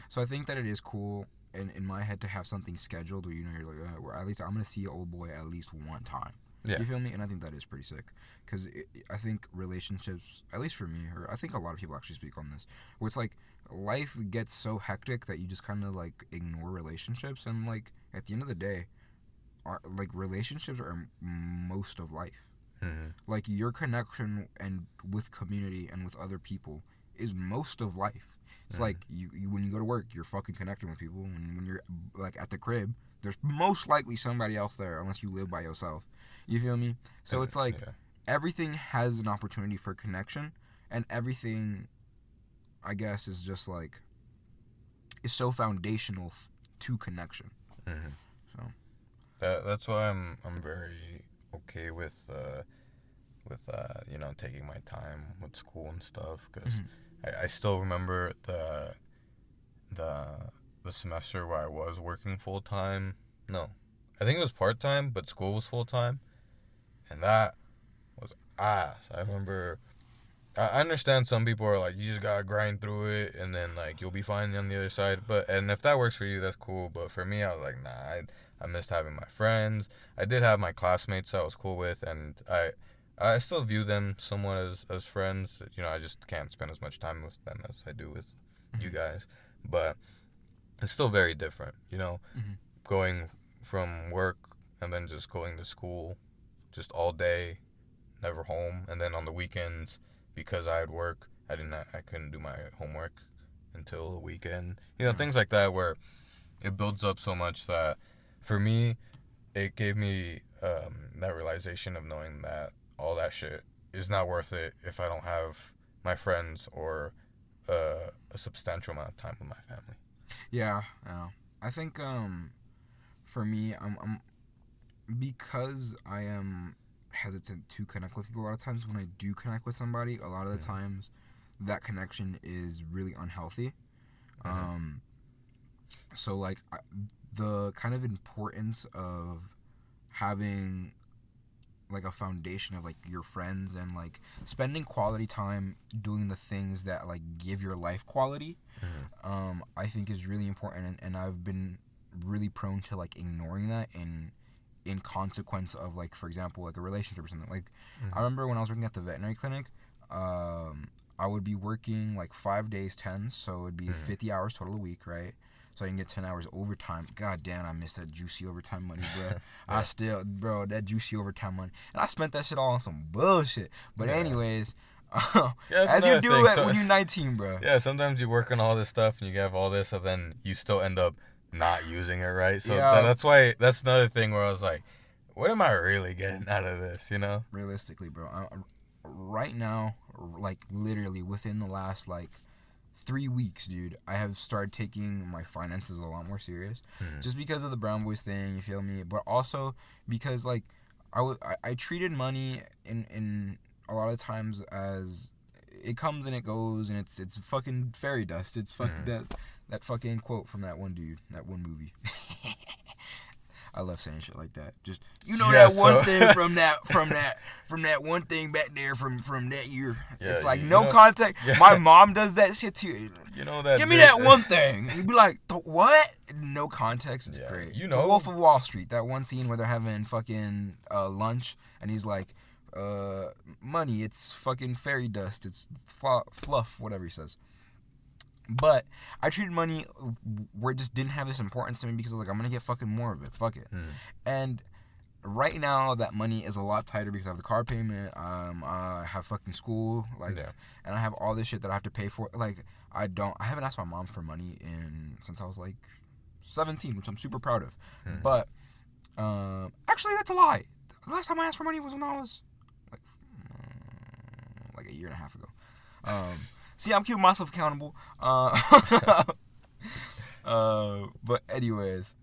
So I think that it is cool in my head to have something scheduled where you're like, where at least I'm gonna see old boy at least one time. Yeah. You feel me? And I think that is pretty sick, because I think relationships, at least for me, or I think a lot of people actually speak on this, where it's like life gets so hectic that you just kind of like ignore relationships, and like at the end of the day, relationships are most of life. Like, your connection and with community and with other people is most of life. It's like you when you go to work, you're fucking connecting with people. When you're like at the crib, there's most likely somebody else there unless you live by yourself. You feel me? So it's like everything has an opportunity for connection, and everything, I guess, is just like is so foundational to connection. So that's why I'm very okay with taking my time with school and stuff, because I still remember the semester where I was working full time. No, I think it was part time, but school was full time, and that was ass. I remember. I understand some people are like, you just gotta grind through it, and then like you'll be fine on the other side. And if that works for you, that's cool. But for me, I was like, nah. I missed having my friends. I did have my classmates I was cool with, and I still view them somewhat as friends. I just can't spend as much time with them as I do with you guys. But it's still very different, going from work and then just going to school just all day, never home, and then on the weekends, because I had work, I couldn't do my homework until the weekend. Things like that, where it builds up so much that for me, it gave me that realization of knowing that all that shit is not worth it if I don't have my friends or a substantial amount of time with my family. Yeah. I think for me, I'm because I am hesitant to connect with people. A lot of times when I do connect with somebody, a lot of the times that connection is really unhealthy. So like the kind of importance of having like a foundation of like your friends and like spending quality time doing the things that like give your life quality, I think is really important, and I've been really prone to like ignoring that in consequence of like, for example, like a relationship or something. Like I remember when I was working at the veterinary clinic, I would be working like 5 days 10s, so it would be 50 hours total a week, right? So I can get 10 hours overtime. God damn, I miss that juicy overtime money, bro. That juicy overtime money. And I spent that shit all on some bullshit. But anyways, as you do it when you're 19, bro. Yeah, sometimes you work on all this stuff and you have all this, and then you still end up not using it, right? So that's another thing where I was like, what am I really getting out of this, Realistically, bro. Right now, like literally within the last like 3 weeks, dude, I have started taking my finances a lot more serious, just because of the Brown Boys thing. You feel me? But also because like I treated money in a lot of times as it comes and it goes, and it's fucking fairy dust. It's fucking that fucking quote from that one dude, that one movie. I love saying shit like that. Just that one thing from that one thing back there from that year. Yeah, it's like no context. Yeah. My mom does that shit too. That. Give me that one thing. And you'd be like, what? No context. It's great. The Wolf of Wall Street. That one scene where they're having fucking lunch, and he's like, money. It's fucking fairy dust. It's fluff. Whatever he says. But I treated money where it just didn't have this importance to me, because I was like, I'm going to get fucking more of it. Fuck it. And right now, that money is a lot tighter because I have the car payment. I have fucking school. And I have all this shit that I have to pay for. Like, I haven't asked my mom for money since I was like 17, which I'm super proud of. But actually, that's a lie. The last time I asked for money was when I was like a year and a half ago. See, I'm keeping myself accountable. But anyways,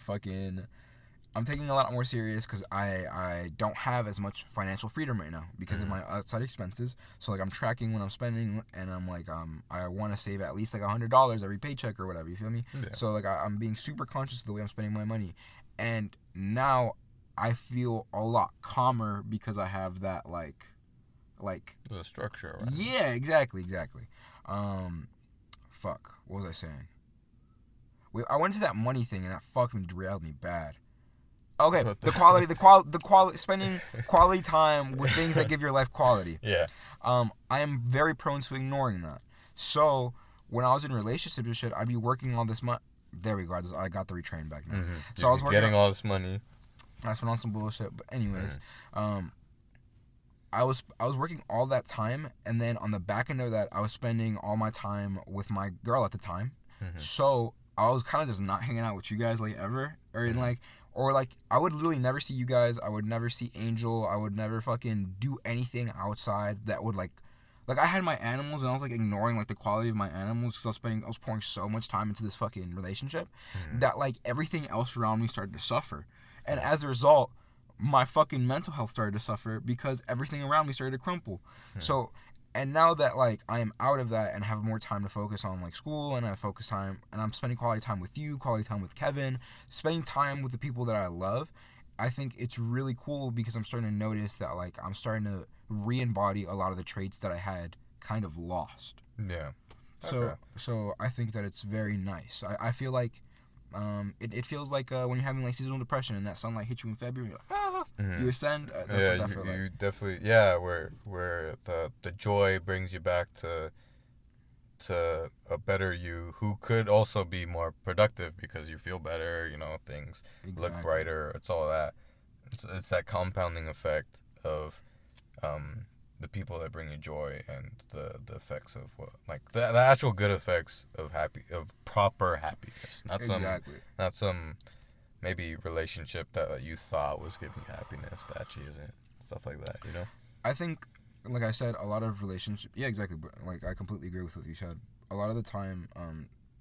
I'm taking a lot more serious because I don't have as much financial freedom right now because of my outside expenses. So like I'm tracking when I'm spending, and I'm like I want to save at least like $100 every paycheck or whatever. You feel me? Yeah. So like I'm being super conscious of the way I'm spending my money, and now I feel a lot calmer because I have that like the structure around yeah, exactly. Fuck, what was I saying? I went to that money thing, and that fucking derailed me bad. Okay, the quality spending quality time with things that give your life quality. Yeah. I am very prone to ignoring that. So when I was in relationships and shit, I'd be working all this money. There we go. I got the retrain back now. So I was getting all this money. I spent on some bullshit. But anyways, I was working all that time, and then on the back end of that, I was spending all my time with my girl at the time. So I was kind of just not hanging out with you guys like ever, or like I would literally never see you guys. I would never see Angel. I would never fucking do anything outside that would like I had my animals, and I was like ignoring like the quality of my animals because I was pouring so much time into this fucking relationship that like everything else around me started to suffer, and as a result, my fucking mental health started to suffer because everything around me started to crumple. So, and now that like I am out of that and have more time to focus on like school, and I'm spending quality time with you, quality time with Kevin, spending time with the people that I love, I think it's really cool because I'm starting to notice that like I'm starting to re-embody a lot of the traits that I had kind of lost. Yeah. So I think that it's very nice. I feel like it feels like when you're having like seasonal depression and that sunlight hits you in February, you're like, you ascend. That's what that feels like. You definitely, where the joy brings you back to a better you who could also be more productive because you feel better, things look brighter. It's all that. It's that compounding effect of the people that bring you joy and the effects of what, like the actual good effects of proper happiness, not some maybe relationship that you thought was giving you happiness that actually isn't, stuff like that. I think, like I said, a lot of relationships. Yeah, exactly. But like I completely agree with what you said. A lot of the time,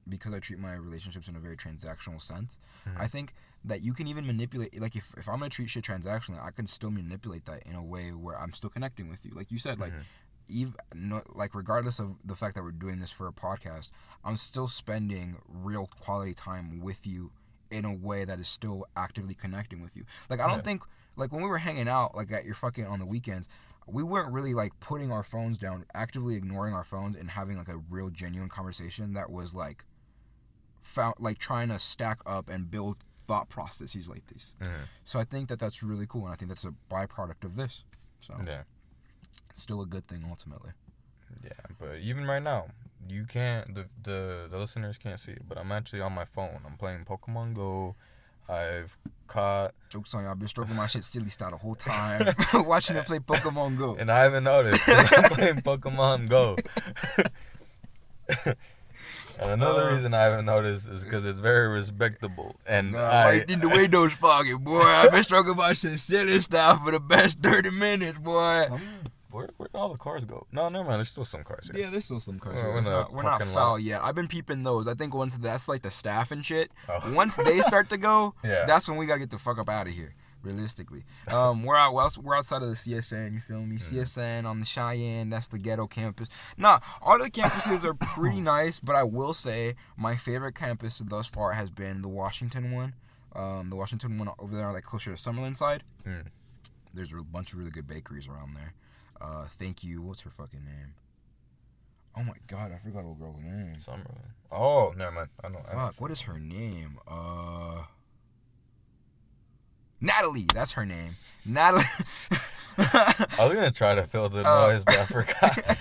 because I treat my relationships in a very transactional sense, I think that you can even manipulate, like if I'm gonna treat shit transactionally, I can still manipulate that in a way where I'm still connecting with you. Like you said, like regardless of the fact that we're doing this for a podcast, I'm still spending real quality time with you in a way that is still actively connecting with you. Like I don't think, like when we were hanging out like at your fucking on the weekends, we weren't really like putting our phones down, actively ignoring our phones and having like a real genuine conversation that was like trying to stack up and build thought processes like these. So I think that that's really cool, and I think that's a byproduct of this. So it's still a good thing ultimately. Yeah, but even right now, you can't. The listeners can't see it, but I'm actually on my phone. I'm playing Pokemon Go. I've caught. Jokes on you. I've been stroking my shit silly style the whole time, watching them play Pokemon Go. And I haven't noticed. 'Cause I'm playing Pokemon Go. And another reason I haven't noticed is because it's very respectable. And right in the windows foggy, boy. I've been stroking my shit silly style for the best 30 minutes, boy. Where did all the cars go? No, never mind. There's still some cars here. Yeah, there's still some cars here. We're not foul yet. I've been peeping those. I think once that's like the staff and shit. Once they start to go, that's when we gotta get the fuck up out of here. Realistically, we're outside of the CSN. You feel me? CSN on the Cheyenne. That's the ghetto campus. Nah, all the campuses are pretty nice, but I will say my favorite campus thus far has been the Washington one. The Washington one over there, like closer to Summerlin side. There's a bunch of really good bakeries around there. Thank you. What's her fucking name? Oh my god, I forgot old girl's name. Summerlin. Oh, never mind. I know. Fuck, what is her name? Natalie, that's her name. Natalie. I was gonna try to fill the noise, but I forgot.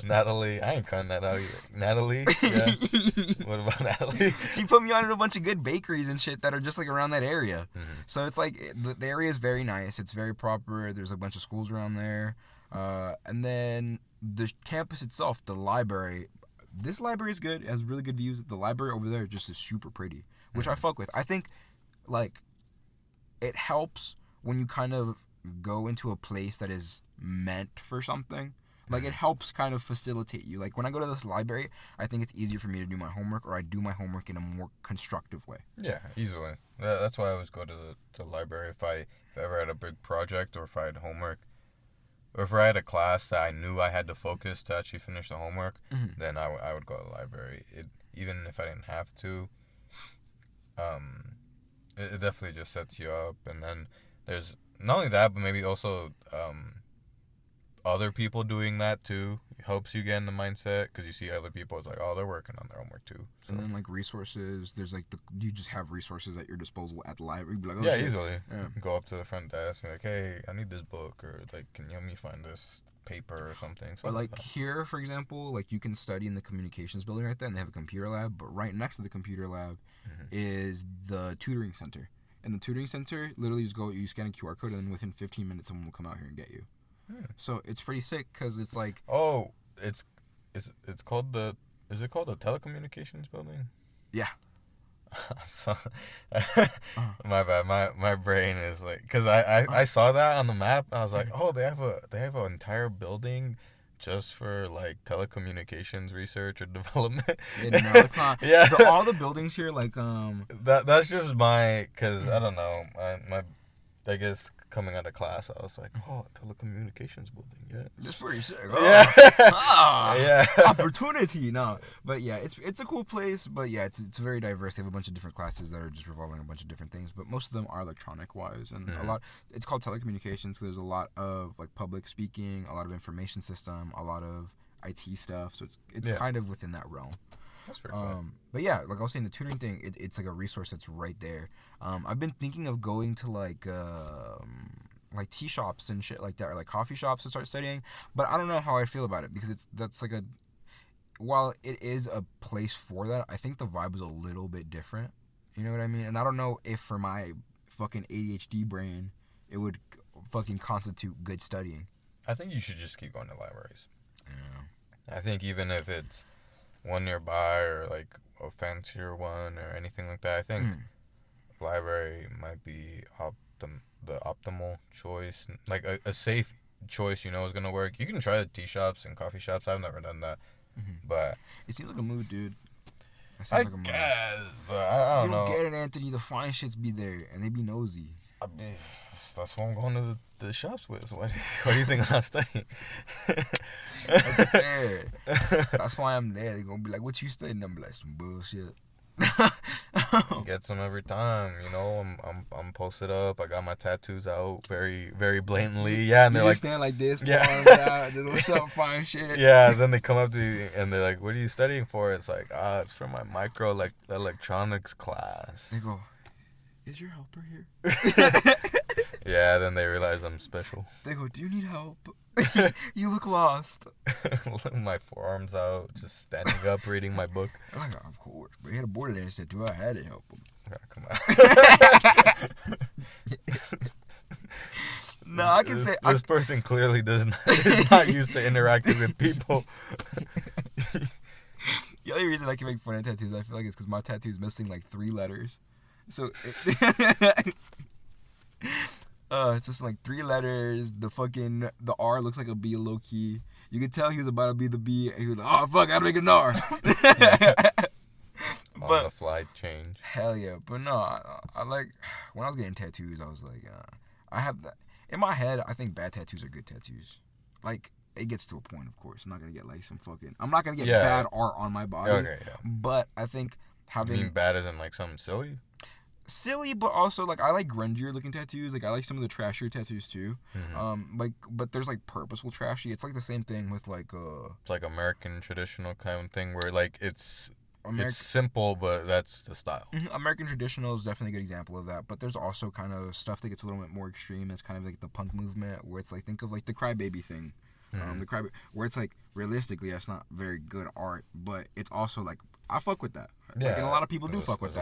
Natalie, I ain't cutting that out either. Natalie, yeah. What about Natalie? She put me on a bunch of good bakeries and shit that are just like around that area. So it's like the area is very nice. It's very proper. There's a bunch of schools around there, and then the campus itself, the library. This library is good. It has really good views. The library over there just is super pretty, which I fuck with. I think, like, it helps when you kind of go into a place that is meant for something. Like, it helps kind of facilitate you. Like, when I go to this library, I think it's easier for me to do my homework, or I do my homework in a more constructive way. Yeah, easily. That's why I always go to the library if I ever had a big project, or if I had homework, or if I had a class that I knew I had to focus to actually finish the homework, then I would go to the library. Even if I didn't have to, it definitely just sets you up. And then there's not only that, but maybe also other people doing that too. It helps you get in the mindset because you see other people. It's like, oh, they're working on their homework too. So. And then like resources, there's like you just have resources at your disposal at the library. Be like, oh, yeah, shit. easily. Yeah. You can go up to the front desk and be like, hey, I need this book, or like, can you help me find this paper or something. Or like here, for example, like you can study in the communications building right there, and they have a computer lab. But right next to the computer lab is the tutoring center. in the tutoring center, literally just go, you scan a QR code, and then within 15 minutes, someone will come out here and get you. So it's pretty sick because it's like... Oh, it's called the... Is it called the telecommunications building? Yeah. So, my bad. My brain is like... Because I saw that on the map. I was like, oh, they have an entire building just for like telecommunications research or development. Yeah, no, it's not. Yeah. All the buildings here, like... That's just my... Because, I don't know. My I guess coming out of class, I was like, oh, telecommunications building, yeah. That's pretty sick. Yeah. Yeah. Opportunity. No. But yeah, it's a cool place, but yeah, it's very diverse. They have a bunch of different classes that are just revolving a bunch of different things, but most of them are electronic wise, and a lot, it's called telecommunications because there's a lot of like public speaking, a lot of information system, a lot of IT stuff, so it's kind of within that realm. That's pretty cool. But yeah, like I was saying, the tutoring thing, it's like a resource that's right there. I've been thinking of going to like tea shops and shit like that, or like coffee shops to start studying, but I don't know how I feel about it because while it is a place for that, I think the vibe is a little bit different. You know what I mean? And I don't know if for my fucking ADHD brain, it would fucking constitute good studying. I think you should just keep going to libraries. Yeah. I think even if it's one nearby or like a fancier one or anything like that, I think library might be the optimal choice, like a safe choice. You know, is gonna work. You can try the tea shops and coffee shops. I've never done that, but it seems like a mood, dude. I guess, but I don't know. You don't get it, Anthony. The fine shits be there, and they be nosy. That's what I'm going to the shops with. So what do you think I'm not studying? That's fair. That's why I'm there. They're going to be like, what you studying? I'm like, some bullshit. Get some every time, you know. I'm posted up. I got my tattoos out very, very blatantly. Yeah, and they're like, stand like this, yeah, out, what's up, fine shit. Yeah, then they come up to you and they're like, what are you studying for? It's like, it's for my electronics class. They go, is your helper here? Yeah, then they realize I'm special. They go, do you need help? You look lost. My forearms out, just standing up, reading my book. I'm like, of course. But he had a Borderlands tattoo. I had to help him. Come on. No, I can say... This person clearly is not used to interacting with people. The only reason I can make fun of tattoos, I feel like, is because my tattoo is missing like 3 letters. So... it's just like 3 letters. The R looks like a B low key. You could tell he was about to be the B, and he was like, "Oh fuck, I gotta make an R." On the fly change. Hell yeah, but no, I like when I was getting tattoos. I was like, I have that in my head. I think bad tattoos are good tattoos. Like it gets to a point, of course. I'm not gonna get like some fucking. I'm not gonna get bad art on my body. Okay, yeah. But I think having. You mean bad as in like something silly? Silly, but also like I like grungier looking tattoos. Like I like some of the trashier tattoos too. But there's like purposeful trashy. It's like the same thing with like It's like American traditional kind of thing where like it's simple, but that's the style. American traditional is definitely a good example of that. But there's also kind of stuff that gets a little bit more extreme. It's kind of like the punk movement where it's like think of like the Crybaby thing. The Crybaby where it's like realistically that's not very good art, but it's also like I fuck with that. Yeah, like, and a lot of people do fuck with that.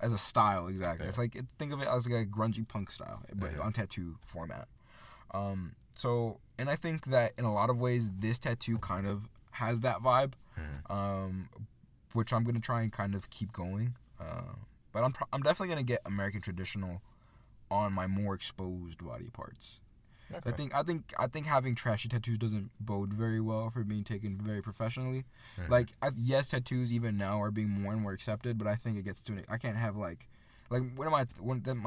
As a style, exactly. Yeah. It's like think of it as like a grungy punk style, but on tattoo format. So, and I think that in a lot of ways, this tattoo kind of has that vibe, which I'm gonna try and kind of keep going. But I'm definitely gonna get American traditional on my more exposed body parts. Okay. I think having trashy tattoos doesn't bode very well for being taken very professionally. Like yes, tattoos even now are being more and more accepted, but I think it gets to I can't have like my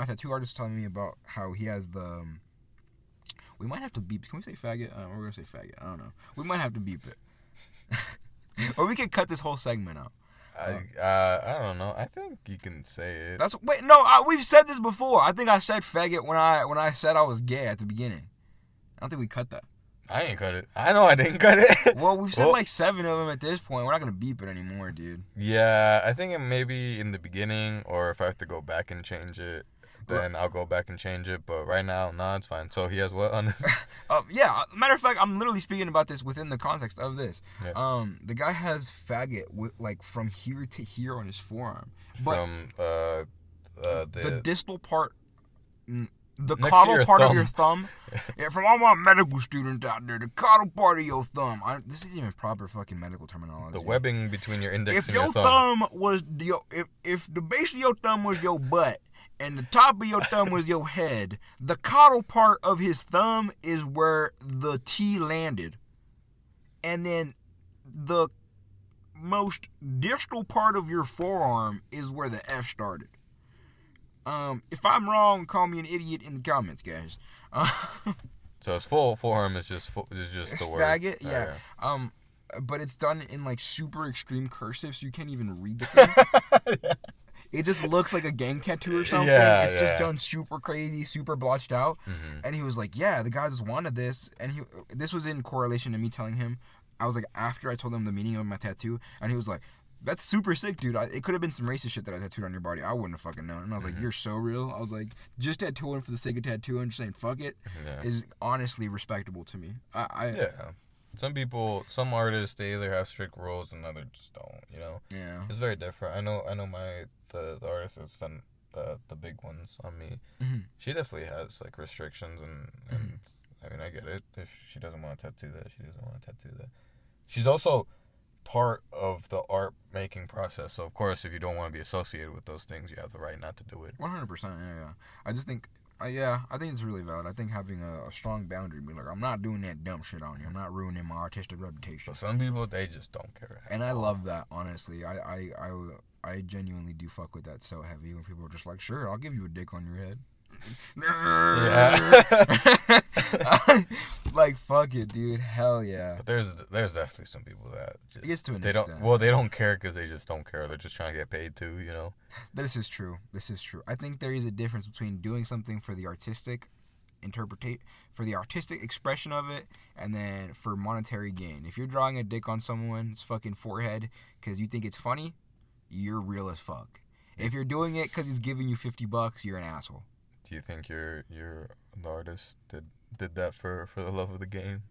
tattoo artist was telling me about how he has the. We might have to beep. Can we say faggot? We're gonna say faggot. I don't know. We might have to beep it, or we could cut this whole segment out. I don't know. I think you can say it. We've said this before. I think I said faggot when I said I was gay at the beginning. I don't think we cut that. I ain't cut it. I know I didn't cut it. Well, we've said like 7 of them at this point. We're not gonna beep it anymore, dude. Yeah, I think it may be in the beginning, or if I have to go back and change it, then I'll go back and change it. But right now, it's fine. So he has what on this? Yeah. Matter of fact, I'm literally speaking about this within the context of this. Yeah. The guy has faggot with like from here to here on his forearm. From the distal part, the Next to caudal your part of thumb. your thumb. Yeah, from all my medical students out there, the caudal part of your thumb. This isn't even proper fucking medical terminology. The webbing between your index If and your your thumb. thumb was if the base of your thumb was your butt and the top of your thumb was your head, the caudal part of his thumb is where the T landed, and then the most distal part of your forearm is where the F started. If I'm wrong, call me an idiot in the comments, guys. So his full forearm is just the word. Faggot, yeah. But it's done in like super extreme cursive, so you can't even read the thing. Yeah. It just looks like a gang tattoo or something. Yeah, it's just yeah. done super crazy, super blotched out. Mm-hmm. And he was like, "Yeah, the guy just wanted this." And this was in correlation to me telling him. I was like, after I told him the meaning of my tattoo, and he was like, "That's super sick, dude. It could have been some racist shit that I tattooed on your body. I wouldn't have fucking known." And I was like, "You're so real." I was like, just tattooing for the sake of tattooing, just saying fuck it, is honestly respectable to me. Yeah. Some artists, they either have strict rules and others don't. You know. Yeah. It's very different. I know. The artist that's done the big ones on me. Mm-hmm. She definitely has like restrictions and I mean I get it. If she doesn't want to tattoo that, she doesn't want to tattoo that. She's also part of the art making process. So of course, if you don't want to be associated with those things, you have the right not to do it. 100%. Yeah. I just think. I think it's really valid. I think having a strong boundary, be like, I'm not doing that dumb shit on you. I'm not ruining my artistic reputation. But some people, they just don't care. And I love that, honestly. I genuinely do fuck with that so heavy when people are just like, sure, I'll give you a dick on your head. Yeah. Like, fuck it, dude. Hell yeah. But there's definitely some people that just, It gets to an they extent. they don't care because they just don't care. They're just trying to get paid too, you know. This is true. I think there is a difference between doing something for the artistic expression of it, and then for monetary gain. If you're drawing a dick on someone's fucking forehead because you think it's funny, you're real as fuck. If you're doing it because he's giving you $50, you're an asshole. Do you think the artist did that for the love of the game?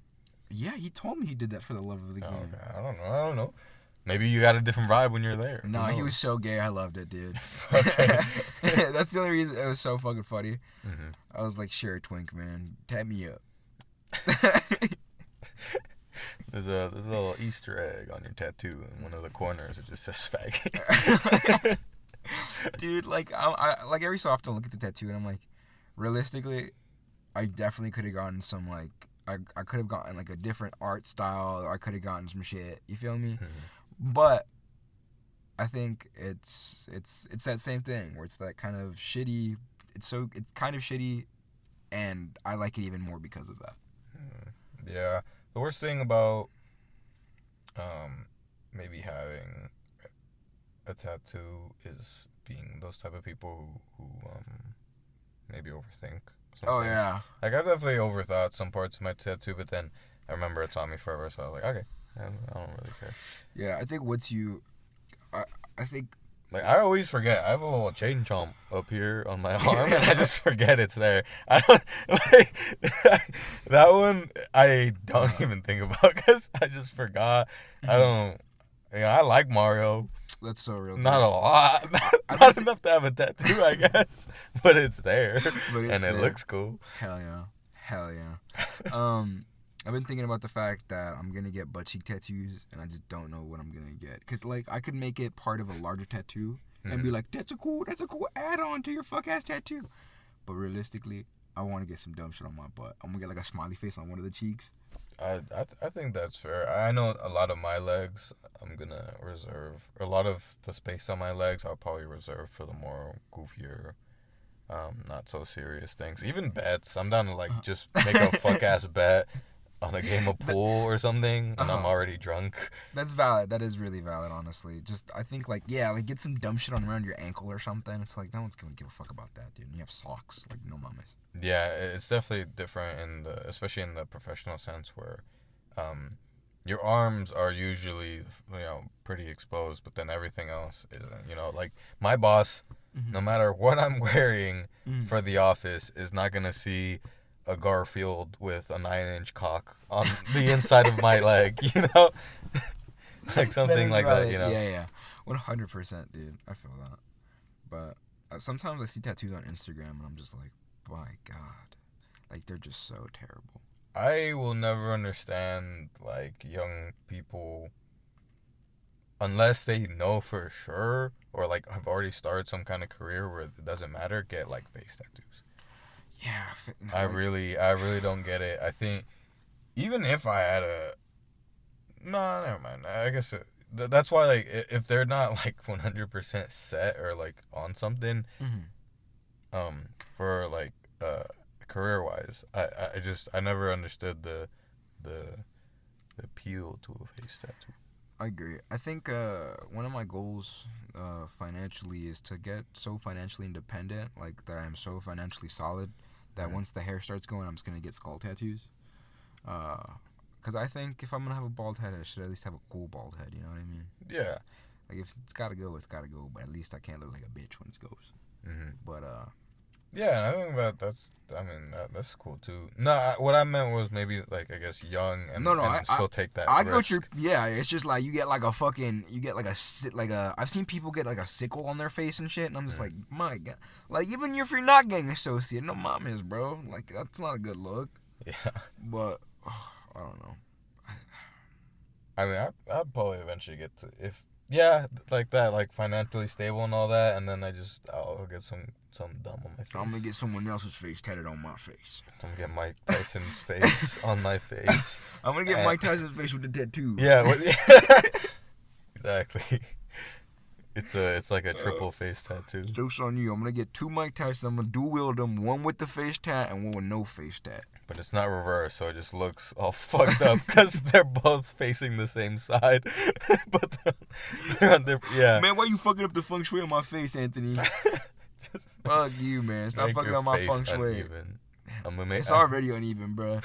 Yeah, he told me he did that for the love of the game. Okay. I don't know. Maybe you got a different vibe when you're there. No, he was so gay. I loved it, dude. Okay. That's the only reason it was so fucking funny. Mm-hmm. I was like, sure, twink, man. Tap me up. There's a little Easter egg on your tattoo in one of the corners. It just says faggot. Dude, like, I like every so often I look at the tattoo and I'm like, realistically, I definitely could have gotten some, like, I could have gotten, like, a different art style, or I could have gotten some shit. You feel me? Mm-hmm. But I think it's that same thing where it's that kind of shitty. It's kind of shitty, and I like it even more because of that. Yeah, the worst thing about maybe having a tattoo is being those type of people who maybe overthink. Oh yeah. Like I've definitely overthought some parts of my tattoo, but then I remember it's on me forever, so I was like, okay, I don't really care. Yeah, I think I think. Like, I always forget. I have a little chain chomp up here on my arm, and I just forget it's there. I don't, like, that one, I don't even think about, because I just forgot. I don't, I like Mario. That's so real. Not a lot. Not enough to have a tattoo, I guess. But it's there. And it looks cool. Hell yeah. I've been thinking about the fact that I'm going to get butt cheek tattoos, and I just don't know what I'm going to get. Because, like, I could make it part of a larger tattoo and be like, that's a cool add-on to your fuck-ass tattoo. But realistically, I want to get some dumb shit on my butt. I'm going to get, like, a smiley face on one of the cheeks. I think that's fair. I know a lot of my legs I'm going to reserve. A lot of the space on my legs I'll probably reserve for the more goofier, not so serious things. Even bets. I'm down to, like, just make a fuck-ass bet on a game of pool or something, and I'm already drunk. That's valid. That is really valid, honestly. Just, I think, like, yeah, like, get some dumb shit on around your ankle or something. It's like, no one's gonna give a fuck about that, dude. And you have socks, like, no mames. Yeah, it's definitely different, especially in the professional sense, where your arms are usually, pretty exposed, but then everything else isn't. Like, my boss, no matter what I'm wearing for the office, is not gonna see a Garfield with a 9-inch cock on the inside of my leg, like something like that, Yeah, 100%, dude. I feel that. But sometimes I see tattoos on Instagram and I'm just like, my God, like they're just so terrible. I will never understand like young people unless they know for sure or like have already started some kind of career where it doesn't matter, get like face tattoos. Yeah, no, I really don't get it. I think even if I had a no, never mind. I guess that's why like if they're not like 100% set or like on something, for like career wise, I never understood the appeal to a face tattoo. I agree. I think one of my goals financially is to get so financially independent, like that I'm so financially solid that once the hair starts going, I'm just gonna get skull tattoos. Because I think if I'm gonna have a bald head, I should at least have a cool bald head. You know what I mean? Yeah. Like if it's gotta go, it's gotta go. But at least I can't look like a bitch when it goes. But yeah, I think that's cool too. No, what I meant was maybe like I guess young and, still take that I risk. Yeah, it's just like you get like I've seen people get like a sickle on their face and shit, and I'm just like, my God, like even if you're not gang associated, no mom is, bro. Like that's not a good look. Yeah. But I don't know. I mean, I'd probably eventually get to like that, like financially stable and all that, and then I'll get some dumb on my face. I'm gonna get someone else's face tatted on my face. I'm gonna get Mike Tyson's face on my face. I'm gonna get Mike Tyson's face with the tattoo. Yeah, exactly. It's like a triple face tattoo. Joke's on you. I'm gonna get 2 Mike Tysons. I'm gonna dual wield them, one with the face tat and one with no face tat. But it's not reversed, so it just looks all fucked up because they're both facing the same side. But they're on different. Yeah. Man, why you fucking up the feng shui on my face, Anthony? Fuck you, man. Stop fucking up my feng shui. It's already uneven, bro.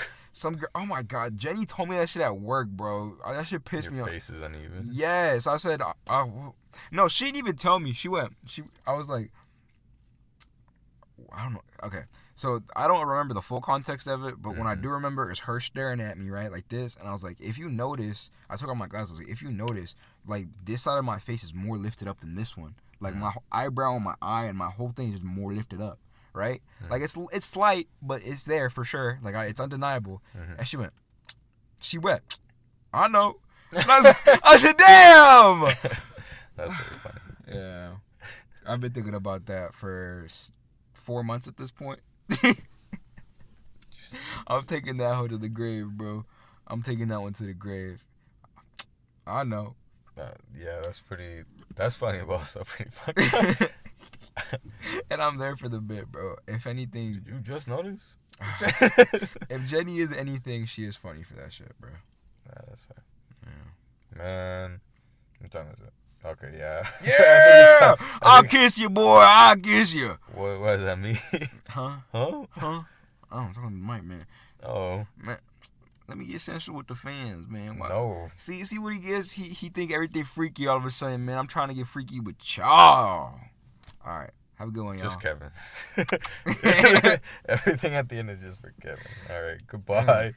Oh my God, Jenny told me that shit at work, bro. That shit pissed me off. Your face is uneven. Yes, I said. No, she didn't even tell me. I was like, I don't know. Okay, so I don't remember the full context of it, but when I do remember, it's her staring at me, right, like this, and I was like, if you notice, I took off my glasses. I was like, if you notice, like this side of my face is more lifted up than this one. Like my eyebrow on my eye and my whole thing is more lifted up, right? Like it's slight, but it's there for sure. Like it's undeniable. And she went, I know. I said, damn. That's really funny. Yeah, I've been thinking about that for 4 months at this point. I'm taking that hoe to the grave, bro. I'm taking that one to the grave. I know. Yeah, that's funny, but also pretty funny. And I'm there for the bit, bro. If anything... Did you just notice? If Jenny is anything, she is funny for that shit, bro. Yeah, that's fair. Yeah. Man, what time is it? Okay, yeah. Yeah! I'll kiss you, boy. I'll kiss you. What does that mean? Huh? Huh? Oh, I'm talking to Mike, man. Oh. Man, let me get sensual with the fans, man. Wow. No. See what he gets? He think everything freaky all of a sudden, man. I'm trying to get freaky with y'all. All right. Have a good one, y'all. Just Kevin. Everything at the end is just for Kevin. All right. Goodbye.